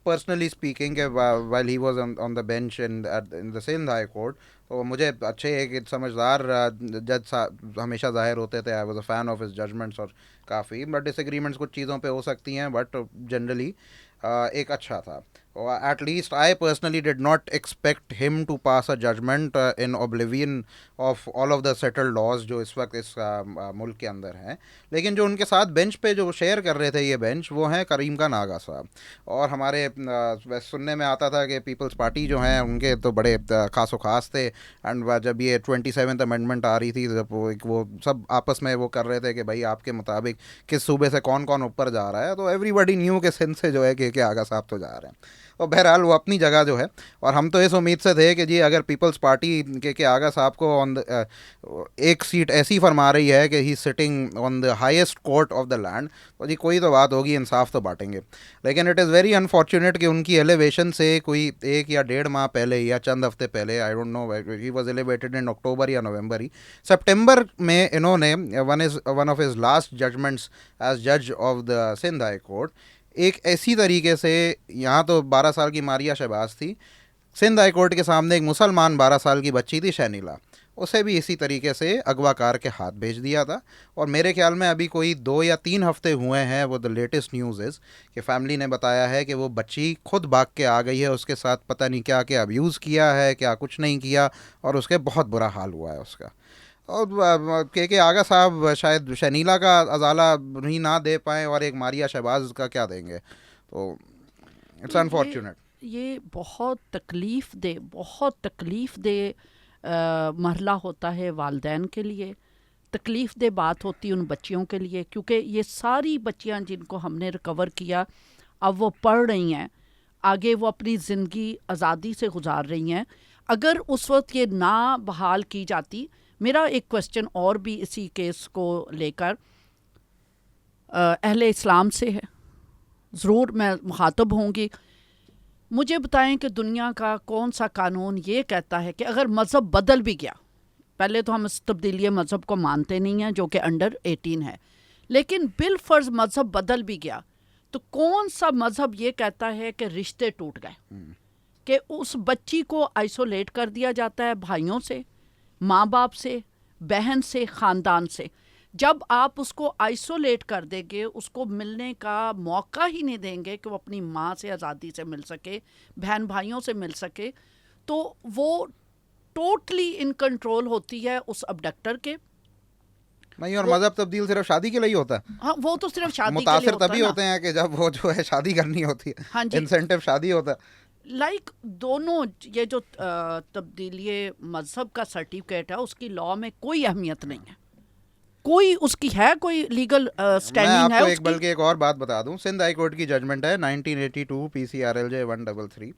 personally speaking while he was on the bench in the Sindh high court, तो मुझे अच्छे एक समझदार जज हमेशा जाहिर होते थे। I was a fan of his judgments, और काफ़ी बट डिसएग्रीमेंट्स कुछ चीज़ों पे हो सकती हैं, बट जनरली एक अच्छा था। At least I personally did not expect him to pass a judgment in oblivion of all of the settled laws जो इस वक्त इस मुल्क के अंदर हैं। लेकिन जो उनके साथ बेंच पे जो शेयर कर रहे थे ये बेंच, वो हैं करीम खान आगा साहब। और हमारे सुनने में आता था कि पीपल्स पार्टी जो हैं उनके तो बड़े खास ख़ास थे। एंड जब ये 27th अमेंडमेंट आ रही थी, जब वो सब आपस में वो कर रहे थे कि भाई आपके मुताबिक किस सूबे से कौन कौन ऊपर जा रहा है, तो एवरीबडी न्यू के सिंध से जो है के आगा साहब तो जा रहे हैं। और बहरहाल वो अपनी जगह जो है, और हम तो इस उम्मीद से थे कि जी अगर पीपल्स पार्टी के आगा साहब को एक सीट ऐसी फरमा रही है कि he sitting on the highest court of the land, तो जी कोई तो बात होगी, इंसाफ तो बांटेंगे। लेकिन इट इज़ वेरी अनफॉर्चुनेट कि उनकी एलिवेशन से कोई 1 या 1.5 माह पहले या चंद हफ्ते पहले, I don't know, he was elevated in October या नवंबर ही, सितंबर में इन्होंने one of his last judgments as जज of the Sindh high court एक ऐसी तरीके से, यहाँ तो 12 साल की मारिया शहबाज थी, सिंध हाई कोर्ट के सामने एक मुसलमान 12 साल की बच्ची थी शैनीला, उसे भी इसी तरीके से अगवाकार के हाथ भेज दिया था। और मेरे ख्याल में अभी कोई 2 या 3 हफ्ते हुए हैं, वो द लेटेस्ट न्यूज़ इज़ कि फैमिली ने बताया है कि वो बच्ची खुद भाग के आ गई है, उसके साथ पता नहीं क्या क्या अब्यूज़ किया है, क्या कुछ नहीं किया, और उसके बहुत बुरा हाल हुआ है उसका। और के आगा साहब शायद शनीला का अजाला नहीं ना दे पाएँ और एक मारिया शहबाज का क्या देंगे, तो इट्स अनफॉर्चुनेट। ये बहुत तकलीफ़ दे मरहला होता है वालदैन के लिए, तकलीफ़ दे बात होती है उन बच्चियों के लिए, क्योंकि ये सारी बच्चियां जिनको हमने रिकवर किया अब वो पढ़ रही हैं, आगे वो अपनी ज़िंदगी आज़ादी से गुजार रही हैं। अगर उस वक्त ये ना बहाल की जाती, मेरा एक क्वेश्चन और भी इसी केस को लेकर अहले इस्लाम से है, ज़रूर मैं मुखातब होंगी। मुझे बताएं कि दुनिया का कौन सा कानून ये कहता है कि अगर मज़हब बदल भी गया, पहले तो हम इस तब्दीली मज़हब को मानते नहीं हैं जो कि अंडर 18 है, लेकिन बिलफर्ज मज़हब बदल भी गया तो कौन सा मज़हब ये कहता है कि रिश्ते टूट गए, कि उस बच्ची को आइसोलेट कर दिया जाता है भाइयों से, माँ बाप से, बहन से, ख़ानदान से। जब आप उसको आइसोलेट कर देंगे, उसको मिलने का मौका ही नहीं देंगे कि वो अपनी माँ से आज़ादी से मिल सके, बहन भाइयों से मिल सके, तो वो टोटली इन कंट्रोल होती है उस अबडक्टर के। नहीं, और मजहब तब्दील सिर्फ शादी के लिए ही होता है। हाँ, वो तो सिर्फ शादी के लिए मुतासिर होता तभी है ना। होते हैं कि जब वो जो है शादी करनी होती है, हाँ जी। इंसेंटिव शादी होता है। लाइक दोनों ये जो तब्दीली मजहब का सर्टिफिकेट है उसकी लॉ में कोई अहमियत नहीं है, कोई उसकी है कोई लीगल मैं स्टैंडिंग है आपको एक उसकी। बल्कि एक और बात बता दूं, सिंध हाई कोर्ट की जजमेंट है 1982 PCRLJ 133।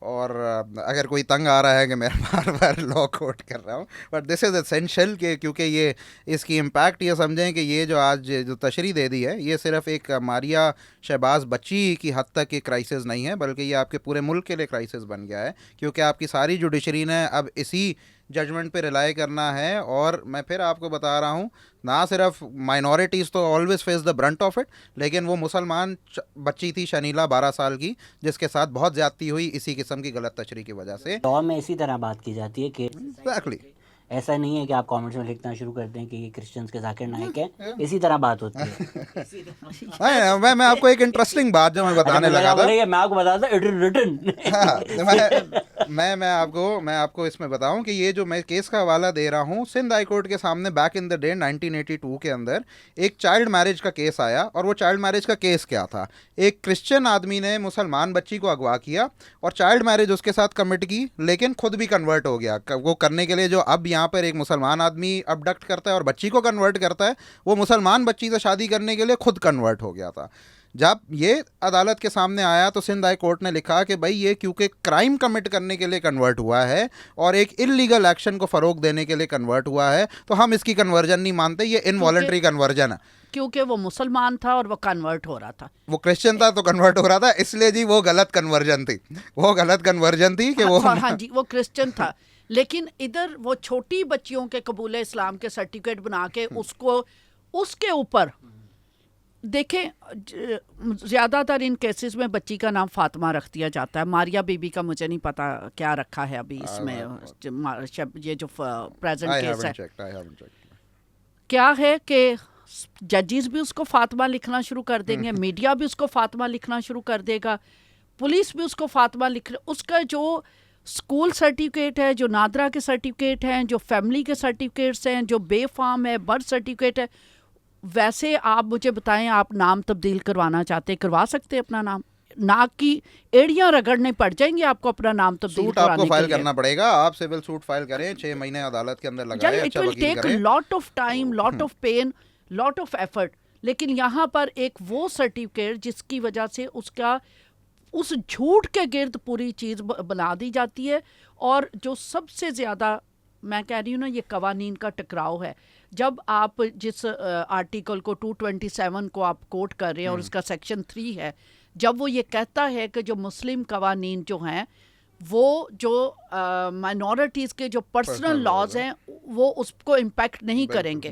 और अगर कोई तंग आ रहा है कि मैं बार बार लॉ कोट कर रहा हूँ, बट दिस इज़ एसेंशियल के क्योंकि ये इसकी इम्पैक्ट ये समझें कि ये जो आज जो तशरी दे दी है ये सिर्फ एक मारिया शहबाज बच्ची की हद तक की क्राइसिस नहीं है, बल्कि ये आपके पूरे मुल्क के लिए क्राइसिस बन गया है, क्योंकि आपकी सारी जुडिशरी ने अब इसी जजमेंट पे रिलाई करना है। और मैं फिर आपको बता रहा हूँ, ना सिर्फ माइनॉरिटीज़ तो always face the Brunt of it, लेकिन वो मुसलमान बच्ची थी शनीला 12 साल की, जिसके साथ बहुत ज़्यादती हुई इसी किस्म की गलत तशरी की वजह से। लॉ में इसी तरह बात की जाती है कि एग्जैक्टली। ऐसा नहीं है कि आप कमेंट्स में लिखना शुरू कर दें कि ये क्रिश्चियंस के जाकिर नाइक हैं, इसी तरह बात होती है। मैं आपको एक इंटरेस्टिंग बात जो मैं बताने लगा था, मैं आपको बताता इट इज रिटन। हाँ, मैं आपको इसमें बताऊं कि ये जो मैं केस का हवाला दे रहा हूँ, सिंध हाई कोर्ट के सामने बैक इन द डे 1982 के अंदर एक चाइल्ड मैरिज का केस आया। और वो चाइल्ड मैरिज का केस क्या था, एक क्रिश्चियन आदमी ने मुसलमान बच्ची को अगवा किया और चाइल्ड मैरिज उसके साथ कमिट की, लेकिन खुद भी कन्वर्ट हो गया। वो करने के लिए जो अब यहाँ पर एक मुसलमान आदमी अबडक्ट करता है और बच्ची को कन्वर्ट करता है, वो मुसलमान बच्ची से शादी करने के लिए खुद कन्वर्ट हो गया था। जब ये अदालत के सामने आया तो सिंध हाई कोर्ट ने लिखा कि भाई ये क्योंकि क्राइम कमिट करने के लिए कन्वर्ट हुआ है और एक इलीगल एक्शन को फ़रोग देने के लिए कन्वर्ट हुआ है, तो हम इसकी कन्वर्जन नहीं मानते, ये इनवॉलंटरी कन्वर्जन है। क्योंकि वो मुसलमान था और वो कन्वर्ट हो रहा था, वो क्रिश्चियन था तो कन्वर्ट हो रहा था, इसलिए जी वो गलत कन्वर्जन थी, वो गलत कन्वर्जन थी कि वो हाँ जी, वो क्रिश्चियन था। लेकिन इधर वो छोटी बच्चियों के कबूल इस्लाम के सर्टिफिकेट बना के उसको उसके ऊपर देखें, ज़्यादातर इन केसेस में बच्ची का नाम फातिमा रख दिया जाता है। मारिया बीबी का मुझे नहीं पता क्या रखा है अभी इसमें, ये जो प्रेजेंट केस है क्या है कि जजेस भी उसको फातिमा लिखना शुरू कर देंगे, मीडिया भी उसको फातिमा लिखना शुरू कर देगा, पुलिस भी उसको फातिमा लिख, उसका जो स्कूल सर्टिफिकेट है, जो नादरा के सर्टिफिकेट हैं, जो फैमिली के सर्टिफिकेट्स हैं, जो बेफाम है, बर्थ सर्टिफिकेट है, वैसे आप मुझे बताएं, आप नाम तब्दील करवाना चाहते करवा सकते हैं अपना नाम, ना कि एड़ियां रगड़ने पड़ जाएंगी आपको अपना नाम तब्दील सूट आपको फाइल करना पड़ेगा। आप सिविल सूट फाइल करें, 6 महीने अदालत के अंदर लगाएं, अच्छा वकील करें। Lot of time, lot of pain, lot of effort. लेकिन यहाँ पर एक वो सर्टिफिकेट जिसकी वजह से उसका उस झूठ के गिर्द पूरी चीज़ बना दी जाती है। और जो सबसे ज़्यादा मैं कह रही हूँ ना, ये कवानीन का टकराव है। जब आप जिस आर्टिकल को 227 को आप कोट कर रहे हैं और उसका सेक्शन 3 है, जब वो ये कहता है कि जो मुस्लिम कवानीन जो हैं वो जो माइनॉरिटीज़ के जो पर्सनल लॉज हैं वो उसको इम्पैक्ट नहीं करेंगे।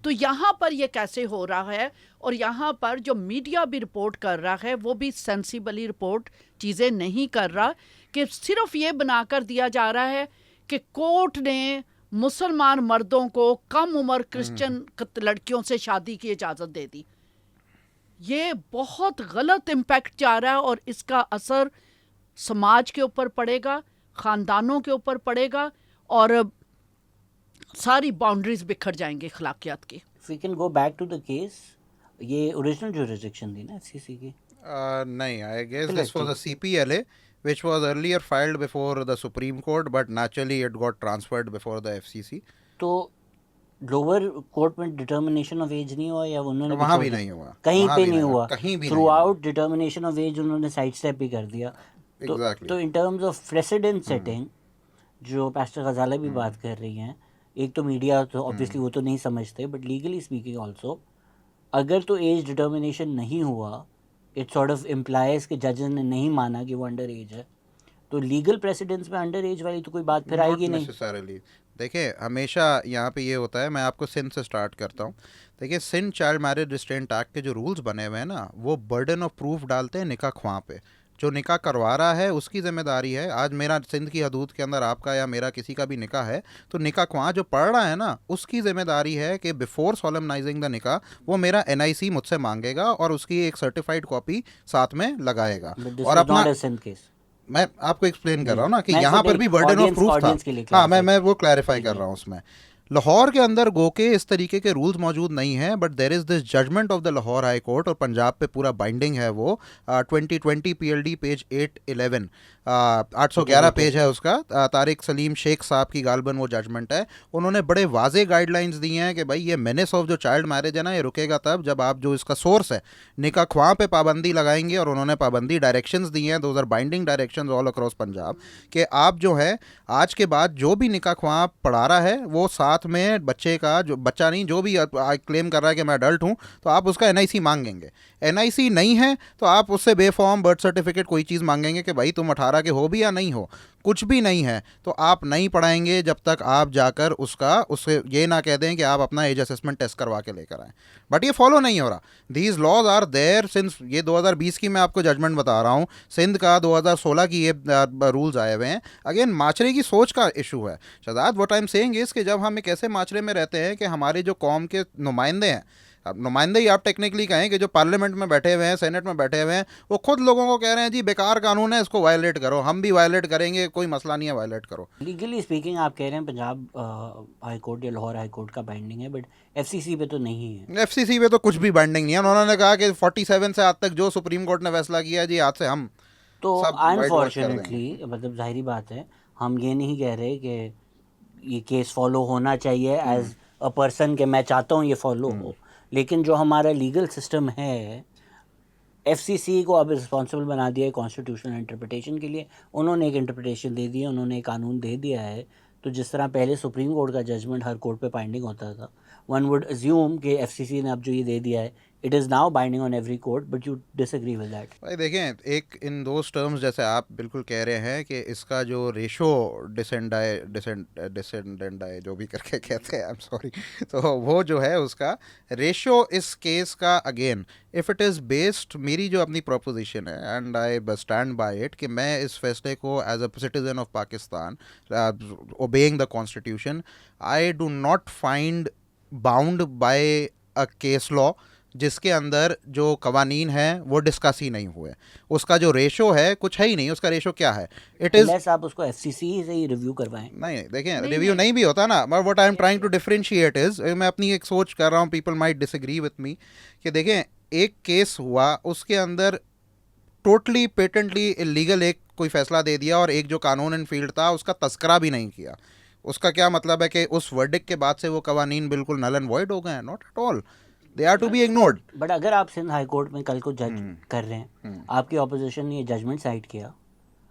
तो यहाँ पर ये कैसे हो रहा है, और यहाँ पर जो मीडिया भी रिपोर्ट कर रहा है वो भी सेंसिबली रिपोर्ट चीज़ें नहीं कर रहा, कि सिर्फ ये बनाकर दिया जा रहा है कि कोर्ट ने मुसलमान मर्दों को कम उम्र क्रिश्चियन लड़कियों से शादी की इजाज़त दे दी। ये बहुत गलत इम्पैक्ट जा रहा है और इसका असर समाज के ऊपर पड़ेगा, ख़ानदानों के ऊपर पड़ेगा और सारी बाउंड्रीज बिखर जाएंगी अखलाकियात की। If we can go back to the case, ये ओरिजिनल जुरिसडिक्शन थी ना FCC की? नहीं, I guess this was a CPLA which was earlier filed before the Supreme Court, but naturally it got transferred before the FCC. तो लोअर कोर्ट में डिटर्मिनेशन ऑफ एज नहीं हुआ या उन्होंने वहाँ भी नहीं हुआ, कहीं पे नहीं हुआ, कहीं भी throughout determination of age उन्होंने साइड स्टेप ही कर दिया। तो in terms of precedent setting जो पास्टर गजाला भी बात कर रही हैं, एक तो मीडिया तो ऑब्वियसली वो तो नहीं समझते, बट लीगली स्पीकिंग ऑल्सो अगर तो एज डिटर्मिनेशन नहीं हुआ, इट सॉर्ट ऑफ इम्प्लाइज कि जजेस ने नहीं माना कि वो अंडर एज है, तो लीगल प्रेसिडेंट्स में अंडर एज वाली तो कोई बात फिर आएगी नहीं। देखिए हमेशा यहाँ पे ये होता है, मैं आपको सिंध से स्टार्ट करता हूँ। देखिए Sindh child marriage restraint act के जो रूल्स बने हुए हैं ना, वो बर्डन ऑफ प्रूफ डालते हैं निकाह ख्वाह पे। जो निकाह करवा रहा है उसकी ज़िम्मेदारी है। आज मेरा सिंध की हदूद के अंदर आपका या मेरा किसी का भी निकाह है, तो निकाह ख्वाह जो पढ़ रहा है ना, उसकी ज़िम्मेदारी है कि बिफोर सॉलेमनाइजिंग द निकाह वो मेरा NIC मुझसे मांगेगा और उसकी एक सर्टिफाइड कॉपी साथ में लगाएगा। और अपना मैं आपको एक्सप्लेन कर रहा हूँ ना कि यहाँ पर भी बर्डन ऑफ प्रूफ था। हाँ, मैं वो क्लैरिफाई कर रहा हूँ उसमें। लाहौर के अंदर गो के इस तरीके के रूल्स मौजूद नहीं हैं, but there is this judgment of the Lahore high court, और पंजाब पे पूरा बाइंडिंग है वो। 2020 PLD पेज 811, 811 पेज है उसका। तारिक सलीम शेख साहब की गालबन वो जजमेंट है। उन्होंने बड़े वाजे गाइडलाइंस दी हैं कि भाई ये मेनेस ऑफ जो चाइल्ड मैरिज है ना, ये रुकेगा तब जब आप जो इसका सोर्स है निकाह ख्वाह पे पाबंदी लगाएंगे, और उन्होंने पाबंदी डायरेक्शंस दी हैं, 2 binding directions all across Punjab, कि आप जो है आज के बाद जो भी निकाह ख्वाह पढ़ा रहा है वो साथ में बच्चे का, जो बच्चा नहीं, जो भी क्लेम कर रहा है कि मैं अडल्ट हूँ, तो आप उसका NIC मांगेंगे। NIC नहीं है तो आप उससे बेफॉर्म बर्थ सर्टिफिकेट कोई चीज़ मांगेंगे कि भाई तुम 18 के हो भी या नहीं हो। कुछ भी नहीं है तो आप नहीं पढ़ाएंगे जब तक आप जाकर उससे ये ना कह दें कि आप अपना एज असेसमेंट टेस्ट करवा के लेकर आएँ। बट ये फॉलो नहीं हो रहा। These laws are there since, ये 2020 की मैं आपको जजमेंट बता रहा हूँ, सिंध का 2016 की ये रूल्स आए हुए हैं। अगेन माशरे की सोच का इशू है Shahzad. What I am saying is कि जब हम एक ऐसे माशरे में रहते हैं कि हमारे जो कौम के नुमाइंदे हैं, अब नुमाइंदे ही आप टेक्निकली कहें कि जो पार्लियामेंट में बैठे हुए हैं, सेनेट में बैठे हुए हैं, वो खुद लोगों को कह रहे हैं जी बेकार कानून है, इसको वायलेट करो, हम भी वायलेट करेंगे, कोई मसला नहीं है, वायलेट करो। लीगली स्पीकिंग आप कह रहे हैं पंजाब हाई कोर्ट या लाहौर हाई कोर्ट का बाइंडिंग है, बट FCC पे तो नहीं है। FCC पे तो कुछ भी बाइंडिंग नहीं है। उन्होंने कहा कि 47 से आज तक जो सुप्रीम कोर्ट ने फैसला किया है जी, आज से हम तो सब वाइट वॉश कर अनफॉर्चुनेटली, मतलब जाहिर बात है, हम ये नहीं कह रहे कि ये केस फॉलो होना चाहिए एज अ पर्सन के मैं चाहता हूँ ये फॉलो हो, लेकिन जो हमारा लीगल सिस्टम है, FCC को अब रिस्पॉन्सिबल बना दिया है कॉन्स्टिट्यूशनल इंटरप्रिटेशन के लिए। उन्होंने एक इंटरप्रिटेशन दे दी है, उन्होंने एक कानून दे दिया है। तो जिस तरह पहले सुप्रीम कोर्ट का जजमेंट हर कोर्ट पे बाइंडिंग होता था, वन वुड अज्यूम कि FCC ने अब जो ये दे दिया है, it is now binding on every court, but you disagree with that. भाई देखें, एक इन दोज टर्म्स जैसे आप बिल्कुल कह रहे हैं कि इसका जो रेशो डिसेंडेंडाए जो भी करके कहते हैं, आई एम सॉरी, तो वो जो है उसका रेशो इस केस का, again if it is based, मेरी जो अपनी प्रोपोजिशन है and I stand by it, कि मैं इस फैसले को as a citizen of Pakistan obeying the constitution, I do not find bound by a case law जिसके अंदर जो कवानीन हैं वो डिस्कस ही नहीं हुए। उसका जो रेशो है कुछ है ही नहीं। उसका रेशो क्या है? इट इज़, अनलेस आप उसको FCC से ही रिव्यू करवाएं। नहीं देखें, रिव्यू नहीं भी होता ना, but what I am trying to differentiate is, मैं अपनी एक सोच कर रहा हूँ, people might disagree with me, कि देखें एक केस हुआ, उसके अंदर टोटली पेटेंटली इलीगल एक कोई फैसला दे दिया, और एक जो कानून इन फील्ड था उसका तस्करा भी नहीं किया। उसका क्या मतलब है कि उस वर्डिक्ट के बाद से वो कवानीन बिल्कुल नल एंड वॉइड हो गए हैं? Not at all, they are to be ignored. But अगर आप सिंध हाई कोर्ट में कल को जज कर रहे हैं, आपकी ऑपोजिशन ने ये जजमेंट साइड किया,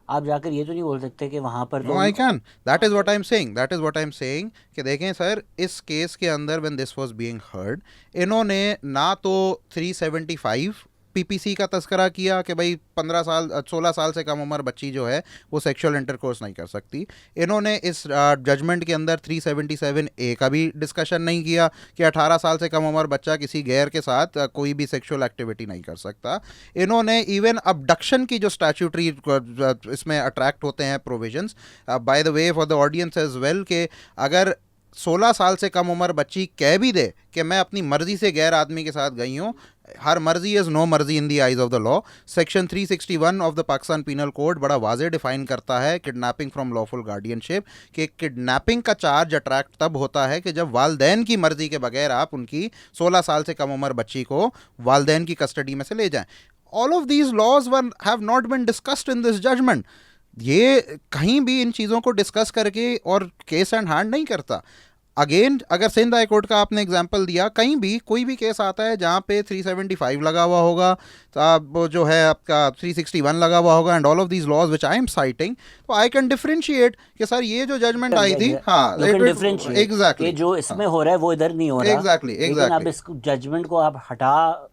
आप जाकर ये तो नहीं बोल सकते कि वहाँ पर no I can, that is what I am saying, that is what I am saying कि देखें सर, इस केस के अंदर when this was being heard, इन्होंने ना तो 375 PPC का तस्करा किया कि भाई 16 साल से कम उम्र बच्ची जो है वो सेक्सुअल इंटरकोर्स नहीं कर सकती। इन्होंने इस जजमेंट के अंदर 377A का भी डिस्कशन नहीं किया कि 18 साल से कम उम्र बच्चा किसी गैर के साथ कोई भी सेक्सुअल एक्टिविटी नहीं कर सकता। इन्होंने इवन अबडक्शन की जो स्टैट्यूटरी इसमें अट्रैक्ट होते हैं provisions, by the way for the audience as well, कि अगर 16 साल से कम उम्र बच्ची कह भी दे कि मैं अपनी मर्जी से गैर आदमी के साथ गई हूँ, हर मर्जी इज़ नो मर्जी in the eyes of the law. Section 361 of the Pakistan penal code बड़ा वाजे डिफाइन करता है किडनैपिंग फ्रॉम लॉफुल गार्डियनशिप, कि किडनैपिंग का चार्ज अट्रैक्ट तब होता है कि जब वालदैन की मर्जी के बगैर आप उनकी 16 साल से कम उम्र बच्ची को वालदैन की कस्टडी में से ले जाएं। All of these laws have not been discussed in this judgment. ये कहीं भी इन चीज़ों को डिस्कस करके और केस एंड हैंड नहीं करता। अगेन, अगर सिंध हाई कोर्ट का आपने एग्जांपल दिया, कहीं भी कोई भी केस आता है जहाँ पे 375 लगा हुआ होगा, तो आप जो है आपका 361 लगा हुआ होगा, and all of these laws which I am citing, तो आई कैन डिफरेंशिएट कि सर ये जो जजमेंट आई थी, हाँ एग्जैक्टली जो इसमें हो रहा है वो इधर नहीं हो रहा। एग्जैक्टली अब इस जजमेंट को आप हटा,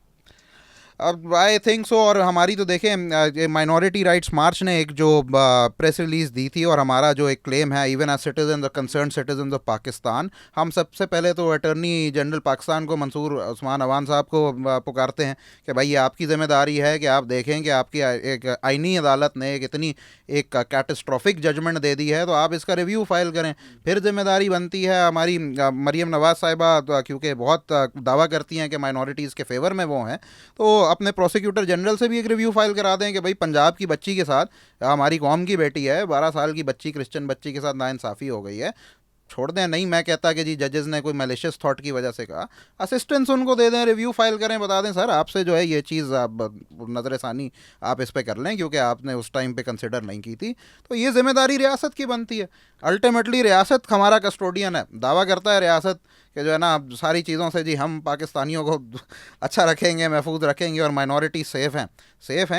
अब आई थिंक सो। और हमारी तो देखें, माइनॉरिटी राइट्स मार्च ने एक जो प्रेस रिलीज दी थी, और हमारा जो एक क्लेम है, even as citizen the concern citizen of Pakistan, हम सबसे पहले तो अटर्नी जनरल पाकिस्तान को, मंसूर उस्मान अवान साहब को पुकारते हैं कि भाई ये आपकी ज़िम्मेदारी है कि आप देखें कि आपकी एक आइनी अदालत ने एक इतनी एक कैटास्ट्रॉफिक जजमेंट दे दी है, तो आप इसका रिव्यू फाइल करें। फिर जिम्मेदारी बनती है हमारी मरियम नवाज़ साहिबा, क्योंकि बहुत दावा करती हैं कि माइनॉरिटीज़ के फेवर में वो हैं, तो अपने प्रोसिक्यूटर जनरल से भी एक रिव्यू फाइल करा दें कि भाई पंजाब की बच्ची के साथ, हमारी कौम की बेटी है, 12 साल की बच्ची, क्रिश्चियन बच्ची के साथ नाइंसाफ़ी हो गई है, छोड़ दें। नहीं मैं कहता कि जी जजेस ने कोई मैलिशियस थॉट की वजह से कहा, असिस्टेंस उनको दे दें, रिव्यू फाइल करें, बता दें सर आपसे जो है ये चीज़ आप नज़रसानी आप इस पे कर लें क्योंकि आपने उस टाइम पे कंसिडर नहीं की थी। तो ये जिम्मेदारी रियासत की बनती है। अल्टीमेटली रियासत हमारा कस्टोडियन है, दावा करता है रियासत कि जो है ना सारी चीज़ों से जी हम पाकिस्तानियों को अच्छा रखेंगे, महफूज रखेंगे और माइनॉरिटी सेफ़ हैं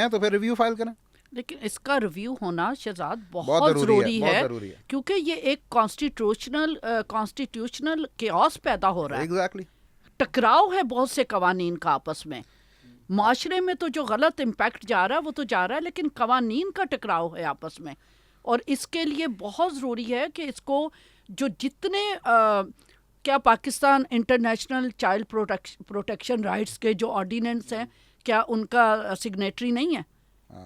तो फिर रिव्यू फाइल करें। लेकिन इसका रिव्यू होना शहजाद बहुत बहुत ज़रूरी बहुत है, ज़रूरी है। क्योंकि ये एक कॉन्स्टिट्यूशनल केओस पैदा हो रहा है। एग्जैक्टली टकराव है बहुत से कवानीन का आपस में, माशरे में तो जो गलत इम्पैक्ट जा रहा है वो तो जा रहा है, लेकिन कवानीन का टकराव है आपस में। और इसके लिए बहुत ज़रूरी है कि इसको जो जितने क्या Pakistan international child protection rights के जो ऑर्डिनेंस हैं, क्या उनका सिग्नेटरी नहीं है?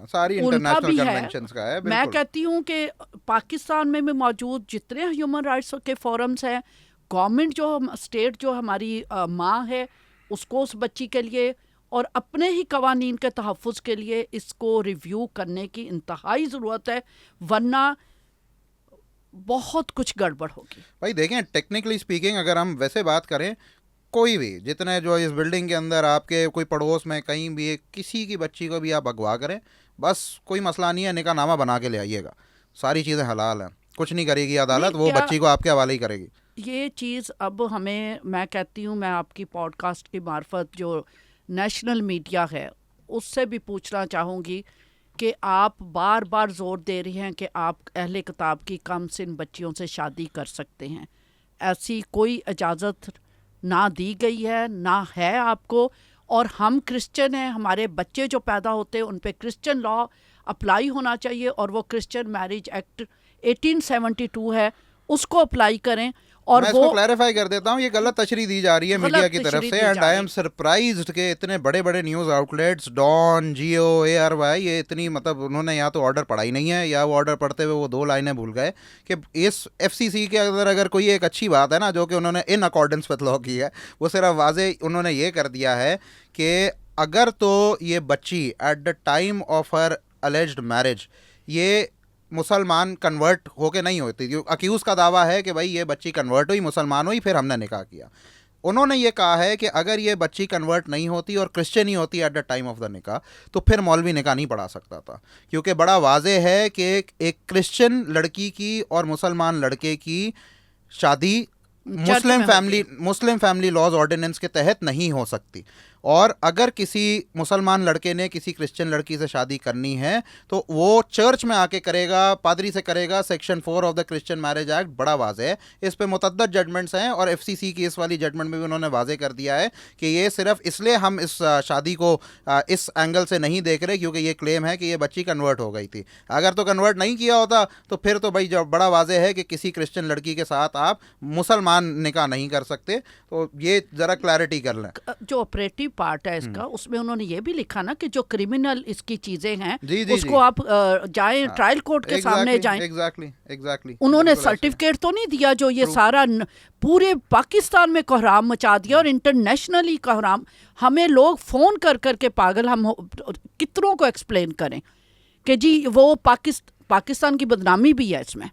सारी उनका इंटरनेशनल भी है। कन्वेंशंस का है। मैं बिल्कुल कहती हूँ कि पाकिस्तान में भी मौजूद जितने ह्यूमन राइट्स के फोरम्स हैं, गवर्नमेंट जो स्टेट जो हमारी माँ है उसको उस बच्ची के लिए और अपने ही कवानीन के तहफ़्फ़ुज़ के लिए इसको रिव्यू करने की इंतहाई ज़रूरत है, वरना बहुत कुछ गड़बड़ होगी। भाई देखें, टेक्निकली स्पीकिंग अगर हम वैसे बात करें, कोई भी जितने जो इस बिल्डिंग के अंदर आपके कोई पड़ोस में कहीं भी किसी की बच्ची को भी आप अगवा करें, बस कोई मसला नहीं है, निकाहनामा बना के ले आइएगा, सारी चीज़ें हलाल हैं, कुछ नहीं करेगी अदालत, वो बच्ची को आपके हवाले ही करेगी। ये चीज़ अब हमें, मैं कहती हूँ, मैं आपकी पॉडकास्ट की मार्फत जो नेशनल मीडिया है उससे भी पूछना चाहूँगी कि आप बार बार ज़ोर दे रही हैं कि आप अहले किताब की कम सिन बच्चियों से शादी कर सकते हैं। ऐसी कोई इजाज़त ना दी गई है ना है आपको, और हम क्रिश्चियन हैं, हमारे बच्चे जो पैदा होते हैं उन पे क्रिश्चियन लॉ अप्लाई होना चाहिए और वो क्रिश्चियन मैरिज एक्ट 1872 है उसको अप्लाई करें। और मैं वो इसको क्लैरिफाई कर देता हूँ, ये गलत तशरीह दी जा रही है मीडिया की तरफ से, एंड आई एम सरप्राइज्ड कि इतने बड़े बड़े न्यूज़ आउटलेट्स डॉन, जियो, ARY, ये इतनी मतलब उन्होंने या तो ऑर्डर पढ़ा ही नहीं है या वो ऑर्डर पढ़ते हुए वो 2 लाइनें भूल गए कि इस FCC के अंदर अगर कोई एक अच्छी बात है ना जो कि उन्होंने इन अकॉर्डेंस विद लॉ की है, वो सिर्फ वाजे उन्होंने ये कर दिया है कि अगर तो ये बच्ची eight the time of her alleged marriage ये मुसलमान कन्वर्ट होके नहीं होती, अक्यूज़ का दावा है कि भाई ये बच्ची कन्वर्ट हुई, मुसलमान हुई, फिर हमने निकाह किया। उन्होंने ये कहा है कि अगर ये बच्ची कन्वर्ट नहीं होती और क्रिश्चियन ही होती eight the time of the निकाह तो फिर मौलवी निकाह नहीं पढ़ा सकता था, क्योंकि बड़ा वाजे है कि एक क्रिश्चियन लड़की की और मुसलमान लड़के की शादी मुस्लिम फैमिली लॉज ऑर्डिनेंस के तहत नहीं हो सकती। और अगर किसी मुसलमान लड़के ने किसी क्रिश्चियन लड़की से शादी करनी है तो वो चर्च में आके करेगा, पादरी से करेगा, section 4 of the Christian marriage act बड़ा वाजे है, इस पे मुतद्दद जजमेंट्स हैं और FCC की इस वाली जजमेंट में भी उन्होंने वाजे कर दिया है कि ये सिर्फ इसलिए हम इस शादी को इस एंगल से नहीं देख रहे क्योंकि ये क्लेम है कि ये बच्ची कन्वर्ट हो गई थी। अगर तो कन्वर्ट नहीं किया होता तो फिर तो भाई जब बड़ा वाजे है कि किसी क्रिश्चियन लड़की के साथ आप मुसलमान निकाह नहीं कर सकते। तो ये ज़रा क्लैरिटी कर लें। जो ऑपरेटिव पार्ट है इसका, उसमें उन्होंने ये भी लिखा ना कि जो क्रिमिनल इसकी चीजें हैं उसको आप जाएं ट्रायल कोर्ट के सामने जाएं। एग्जैक्टली उन्होंने सर्टिफिकेट तो नहीं दिया जो ये सारा पूरे पाकिस्तान में कोहराम मचा दिया और इंटरनेशनली कोहराम। हमें लोग फोन कर करके पागल, हम कितनों को एक्सप्लेन करें कि जी वो पाकिस्तान की बदनामी भी है इसमें।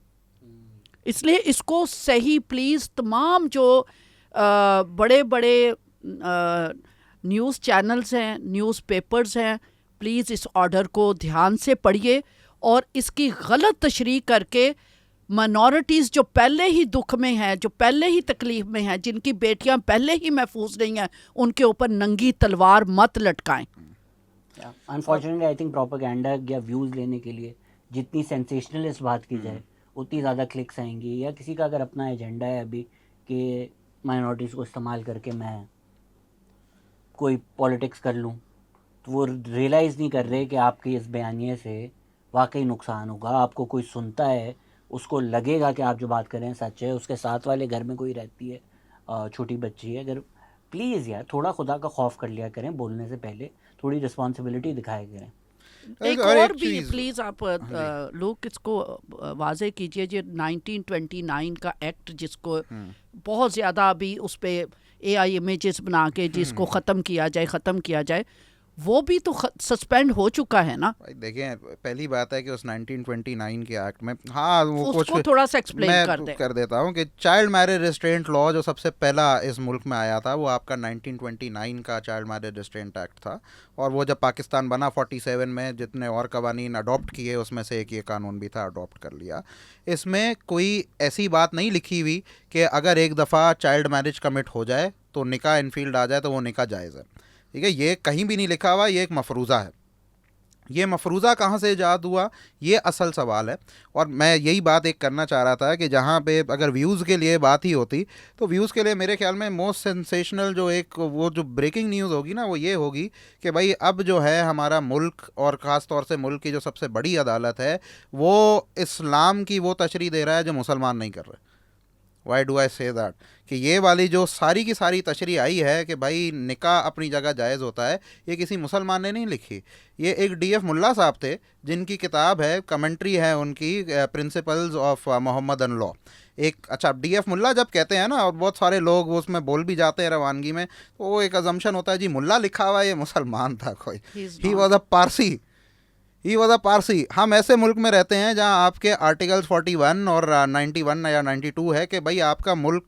इसलिए इसको सही प्लीज़ तमाम जो बड़े बड़े न्यूज़ चैनल्स हैं, न्यूज़ पेपर्स हैं, प्लीज़ इस ऑर्डर को ध्यान से पढ़िए और इसकी गलत तशरीह करके माइनॉरिटीज़ जो पहले ही दुख में हैं, जो पहले ही तकलीफ़ में हैं, जिनकी बेटियां पहले ही महफूज नहीं हैं, उनके ऊपर नंगी तलवार मत लटकाएं। अनफॉर्चुनेटली आई थिंक प्रोपेगेंडा या व्यूज़ लेने के लिए जितनी सेंसेशनलिस्ट बात की जाए उतनी ज़्यादा क्लिक्स आएंगी, या किसी का अगर अपना एजेंडा है अभी कि माइनॉरिटीज़ को इस्तेमाल करके मैं कोई पॉलिटिक्स कर लूँ, तो वो रियलाइज़ नहीं कर रहे कि आपके इस बयानिए से वाकई नुकसान होगा। आपको कोई सुनता है, उसको लगेगा कि आप जो बात कर रहे हैं सच है, उसके साथ वाले घर में कोई रहती है, छोटी बच्ची है, अगर प्लीज़ यार थोड़ा खुदा का खौफ कर लिया करें, बोलने से पहले थोड़ी रिस्पॉन्सिबिलिटी दिखाया करें। एक और भी प्लीज़ आप लोग इसको वाजे कीजिए, जो 1929 का एक्ट जिसको बहुत ज़्यादा अभी उस पर AI इमेजेस बना के जिसको ख़त्म किया जाए, वो भी तो सस्पेंड हो चुका है ना। भाई देखें, पहली बात है कि उस 1929 के एक्ट में, हाँ वो उसको कुछ थोड़ा सा एक्सप्लेन कर मैं दे। कर देता हूँ कि चाइल्ड मैरिज रिस्ट्रेंट लॉ जो सबसे पहला इस मुल्क में आया था वो आपका 1929 का चाइल्ड मैरिज रिस्ट्रेंट एक्ट था। और वो जब पाकिस्तान बना 47 में, जितने और कवानीन अडॉप्ट किए उसमें से एक ये कानून भी था, अडॉप्ट कर लिया। इसमें कोई ऐसी बात नहीं लिखी हुई कि अगर एक दफ़ा चाइल्ड मैरिज कमिट हो जाए तो निकाह इनफील्ड आ जाए तो वो निकाह जायज़ है। ठीक है, ये कहीं भी नहीं लिखा हुआ, ये एक मफरूज़ा है। ये मफरूज़ा कहाँ से ईजाद हुआ, ये असल सवाल है। और मैं यही बात एक करना चाह रहा था कि जहाँ पे अगर व्यूज़ के लिए बात ही होती तो व्यूज़ के लिए मेरे ख्याल में मोस्ट सेंसेशनल जो एक वो जो ब्रेकिंग न्यूज़ होगी ना, वो ये होगी कि भाई अब जो है हमारा मुल्क, और ख़ास तौर से मुल्क की जो सबसे बड़ी अदालत है, वो इस्लाम की वो तशरीह दे रहा है जो मुसलमान नहीं कर रहे। Why do I say that, कि ये वाली जो सारी की सारी तशरीह आई है कि भाई निकाह अपनी जगह जायज़ होता है, ये किसी मुसलमान ने नहीं लिखी। ये एक डीएफ मुल्ला साहब थे जिनकी किताब है, कमेंट्री है उनकी, प्रिंसिपल्स ऑफ मोहम्मदन लॉ। एक, अच्छा, डीएफ मुल्ला जब कहते हैं ना, और बहुत सारे लोग वो उसमें बोल भी जाते हैं रवानगी में, तो वो एक अजम्पशन होता है जी मुल्ला लिखा हुआ है, ये मुसलमान था कोई, he was a Parsi, he was a Parsi. हम ऐसे मुल्क में रहते हैं जहां आपके आर्टिकल्स 41 और 91 या 92 है कि भाई आपका मुल्क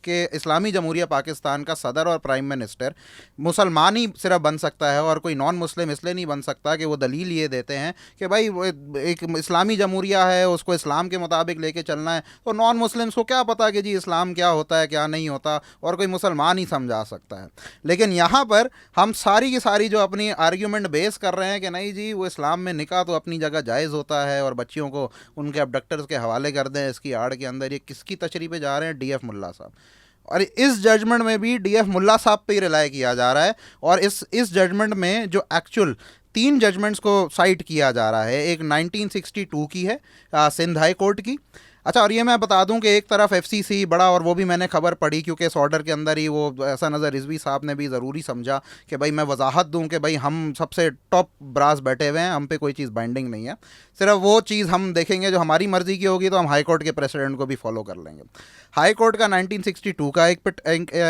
के इस्लामी जमहूरिया पाकिस्तान का सदर और प्राइम मिनिस्टर मुसलमान ही सिर्फ बन सकता है, और कोई नॉन मुस्लिम इसलिए नहीं बन सकता कि वो दलील ये देते हैं कि भाई वो एक इस्लामी जमहूरिया है, उसको इस्लाम के मुताबिक लेके चलना है, तो नॉन मुस्लिम्स को क्या पता कि जी इस्लाम क्या होता है क्या नहीं होता, और कोई मुसलमान ही समझा सकता है। लेकिन यहाँ पर हम सारी की सारी जो अपनी आर्ग्यूमेंट बेस कर रहे हैं कि नहीं जी वो इस्लाम में निकाह तो अपनी जगह जायज़ होता है और बच्चियों को उनके अबडक्टर्स के हवाले कर दें, इसकी आड़ के अंदर ये किसकी तशरीह पे जा रहे हैं? डीएफ मुल्ला साहब। और इस जजमेंट में भी डीएफ मुल्ला साहब पे ही रिलाई किया जा रहा है। और इस जजमेंट में जो एक्चुअल 3 जजमेंट्स को साइट किया जा रहा है, एक 1962 की है सिंध हाई कोर्ट की। अच्छा, और ये मैं बता दूं कि एक तरफ एफसीसी बड़ा, और वो भी मैंने खबर पढ़ी क्योंकि इस ऑर्डर के अंदर ही वो ऐसा नज़र रिजवी साहब ने भी ज़रूरी समझा कि भाई मैं वजाहत दूं कि भाई हम सबसे टॉप ब्रास बैठे हुए हैं, हम पे कोई चीज़ बाइंडिंग नहीं है, सिर्फ वो चीज़ हम देखेंगे जो हमारी मर्ज़ी की होगी, तो हम हाई कोर्ट के प्रेसिडेंट को भी फॉलो कर लेंगे। हाई कोर्ट का 1962 का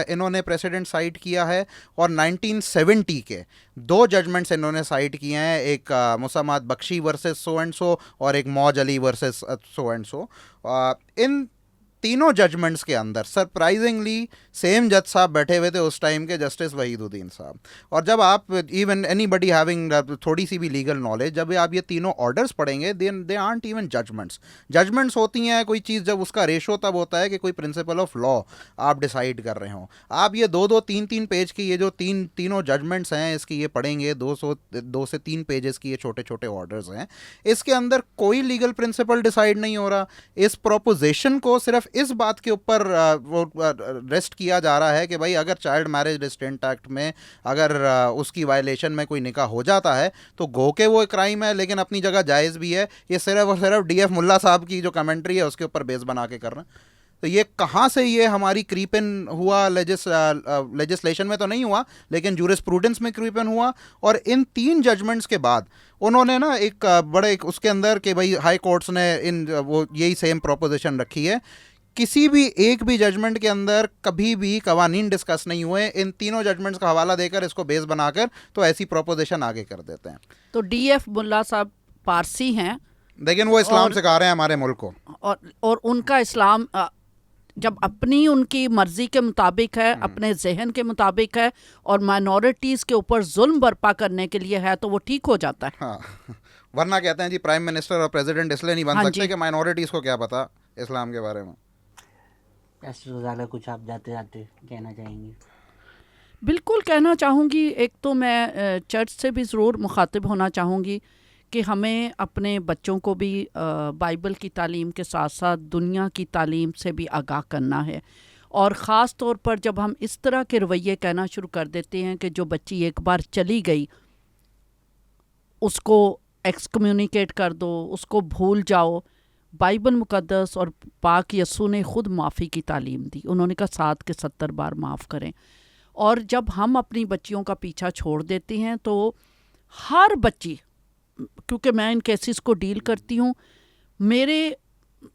इन्होंने प्रेसिडेंट साइट किया है, और 1970 के 2 जजमेंट्स इन्होंने साइट किए हैं, एक मुसम्मात Bakhshi versus so and so और एक Mauj Ali versus so and so. इन तीनों जजमेंट्स के अंदर सरप्राइजिंगली सेम जज साहब बैठे हुए थे उस टाइम के, जस्टिस वहीदुद्दीन साहब। और जब आप इवन एनीबडी हैविंग थोड़ी सी भी लीगल नॉलेज, जब आप ये तीनों ऑर्डर्स पढ़ेंगे, दे आर्ट इवन जजमेंट्स होती हैं कोई चीज़, जब उसका रेशो तब होता है कि कोई प्रिंसिपल ऑफ लॉ आप डिसाइड कर रहे हो। आप ये 2-3 पेज की ये जो तीनों जजमेंट्स हैं इसकी ये पढ़ेंगे, 2 से 3 पेजेस की ये छोटे छोटे ऑर्डर्स हैं, इसके अंदर कोई लीगल प्रिंसिपल डिसाइड नहीं हो रहा। इस प्रोपोजिशन को सिर्फ इस बात के ऊपर रेस्ट किया जा रहा है कि भाई अगर चाइल्ड मैरिज रिस्ट्रेंट एक्ट में अगर उसकी वायलेशन में कोई निकाह हो जाता है तो गो के वो क्राइम है, लेकिन अपनी जगह जायज़ भी है। ये सिर्फ और सिर्फ डीएफ मुल्ला साहब की जो कमेंट्री है उसके ऊपर बेस बना के कर रहे हैं। तो ये कहाँ से ये हमारी क्रीपन हुआ, लेजिस्लेशन में तो नहीं हुआ लेकिन जूरिस्प्रूडेंस में क्रीपन हुआ। और इन 3 जजमेंट्स के बाद उन्होंने ना एक बड़े उसके अंदर कि भाई हाई कोर्ट्स ने वो यही सेम प्रोपोजिशन रखी है, किसी भी एक भी जजमेंट के अंदर कभी भी कवानीन डिस्कस नहीं हुए, इन तीनों जजमेंट्स का हवाला देकर इसको बेस बनाकर तो ऐसी प्रोपोजिशन आगे कर देते हैं। तो डीएफ मुल्ला साहब पारसी हैं, लेकिन वो इस्लाम सिखा रहे हैं हमारे मुल्क को, और उनका इस्लाम जब अपनी उनकी मर्जी के मुताबिक है, अपने जहन के मुताबिक है, और माइनॉरिटीज़ के ऊपर जुल्म बर्पा करने के लिए है, तो वो ठीक हो जाता है। हाँ, वरना कहते हैं जी प्राइम मिनिस्टर और प्रेसिडेंट इसलिए नहीं बन हाँ सकते जी। कि माइनॉरिटीज़ को क्या पता इस्लाम के बारे में। ज़्यादा कुछ आप जाते जाते कहना चाहेंगे? बिल्कुल कहना चाहूँगी। एक तो मैं चर्च से भी ज़रूर मुखातिब होना चाहूँगी कि हमें अपने बच्चों को भी बाइबल की तालीम के साथ साथ दुनिया की तालीम से भी आगाह करना है। और ख़ास तौर पर जब हम इस तरह के रवैये कहना शुरू कर देते हैं कि जो बच्ची एक बार चली गई उसको एक्सकम्युनिकेट कर दो, उसको भूल जाओ। बाइबल मुक़द्दस और पाक यसू ने ख़ुद माफ़ी की तालीम दी, उन्होंने कहा 7 के 70 बार माफ़ करें। और जब हम अपनी बच्चियों का पीछा छोड़ देते हैं तो हर बच्ची, क्योंकि मैं इन केसेस को डील करती हूँ, मेरे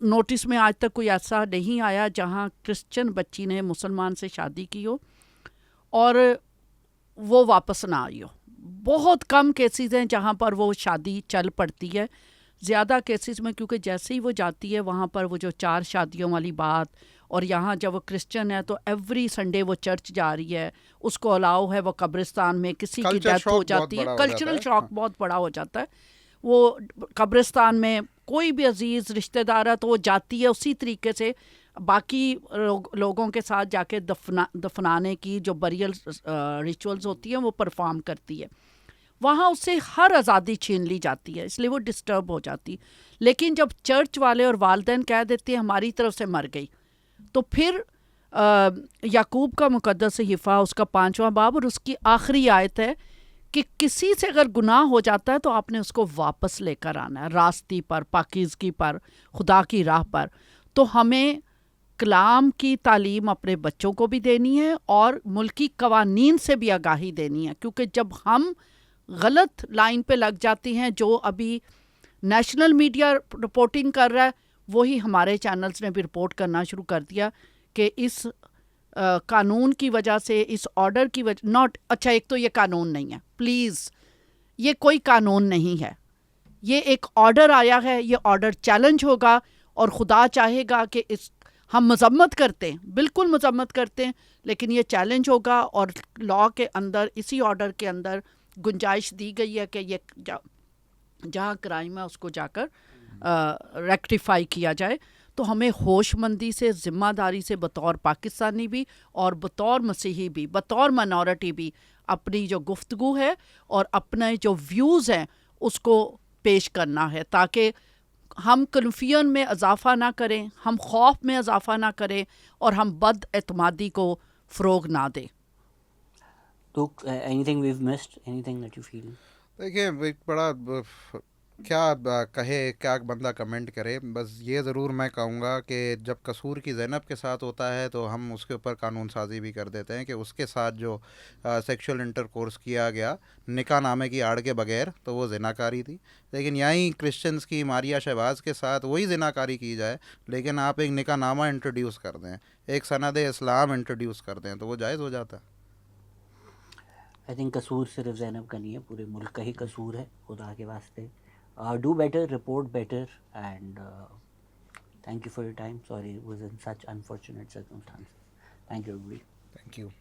नोटिस में आज तक कोई ऐसा नहीं आया जहाँ क्रिश्चियन बच्ची ने मुसलमान से शादी की हो और वो वापस ना आई हो। बहुत कम केसेस हैं जहाँ पर वो शादी चल पड़ती है। ज़्यादा केसेस में क्योंकि जैसे ही वो जाती है वहाँ पर वो जो 4 शादियों वाली बात, और यहाँ जब वो क्रिश्चियन है तो एवरी संडे वो चर्च जा रही है, उसको अलाउ है वो कब्रिस्तान में, किसी की कल्चर डेथ शॉक हो बहुत जाती है, बड़ा हो जाता कल्चरल है। शॉक हाँ। बहुत बड़ा हो जाता है। वो कब्रिस्तान में कोई भी अजीज़ रिश्तेदार है तो वो जाती है उसी तरीके से बाकी लोगों के साथ जाके दफनाने की जो बरियल रिचुअल्स होती हैं वो परफॉर्म करती है। वहाँ उससे हर आज़ादी छीन ली जाती है, इसलिए वो डिस्टर्ब हो जाती। लेकिन जब चर्च वाले और वालिदैन कह देते हैं हमारी तरफ से मर गई, तो फिर याकूब का मुकद्दस हिफ़ा उसका 5वां बाब और उसकी आखिरी आयत है कि किसी से अगर गुनाह हो जाता है तो आपने उसको वापस लेकर आना है रास्ती पर, पाकीज़गी पर, खुदा की राह पर। तो हमें कलाम की तालीम अपने बच्चों को भी देनी है और मुल्की कवानीन से भी आगाही देनी है, क्योंकि जब हम गलत लाइन पे लग जाती हैं, जो अभी नेशनल मीडिया रिपोर्टिंग कर रहा है वही हमारे चैनल्स ने भी रिपोर्ट करना शुरू कर दिया कि इस कानून की वजह से, इस ऑर्डर की वजह, नॉट अच्छा एक तो ये कानून नहीं है, प्लीज़ ये कोई कानून नहीं है, ये एक ऑर्डर आया है, ये ऑर्डर चैलेंज होगा और खुदा चाहेगा कि इस हम मजम्मत करते हैं, बिल्कुल मजम्मत करते हैं, लेकिन ये चैलेंज होगा और लॉ के अंदर, इसी ऑर्डर के अंदर गुंजाइश दी गई है कि ये जहाँ क्राइम है उसको जाकर रेक्टिफाई किया जाए। तो हमें होशमंदी से, ज़िम्मेदारी से बतौर पाकिस्तानी भी और बतौर मसीही भी, बतौर माइनॉरिटी भी अपनी जो गुफ्तगू है और अपने जो व्यूज़ हैं उसको पेश करना है, ताकि हम कन्फ्यूजन में इजाफा ना करें, हम खौफ में इजाफा ना करें और हम बदएतमादी को फ़रोग ना दें। तो anything we have missed, anything that you feel? देखिए एक बड़ा क्या कहे, क्या बंदा कमेंट करे। बस ये ज़रूर मैं कहूँगा कि जब कसूर की ज़ैनब के साथ होता है तो हम उसके ऊपर कानून साजी भी कर देते हैं कि उसके साथ जो सेक्सुअल इंटरकोर्स किया गया निकाह नामे की आड़ के बगैर, तो वो ज़िनाकारी थी। लेकिन यहीं क्रिश्चियंस की मारिया शहबाज के साथ वही ज़िनाकारी की जाए, लेकिन आप एक निकाह नामा इंट्रोड्यूस कर दें, एक सनद इस्लाम इंट्रोड्यूस कर दें, तो वो जायज़ हो जाता है। आई थिंक कसूर सिर्फ ज़ैनब का नहीं है, पूरे मुल्क का ही कसूर है, खुदा के वास्ते। Do better, report better, and thank you for your time. Sorry it was in such unfortunate circumstances. Thank you everybody. Thank you.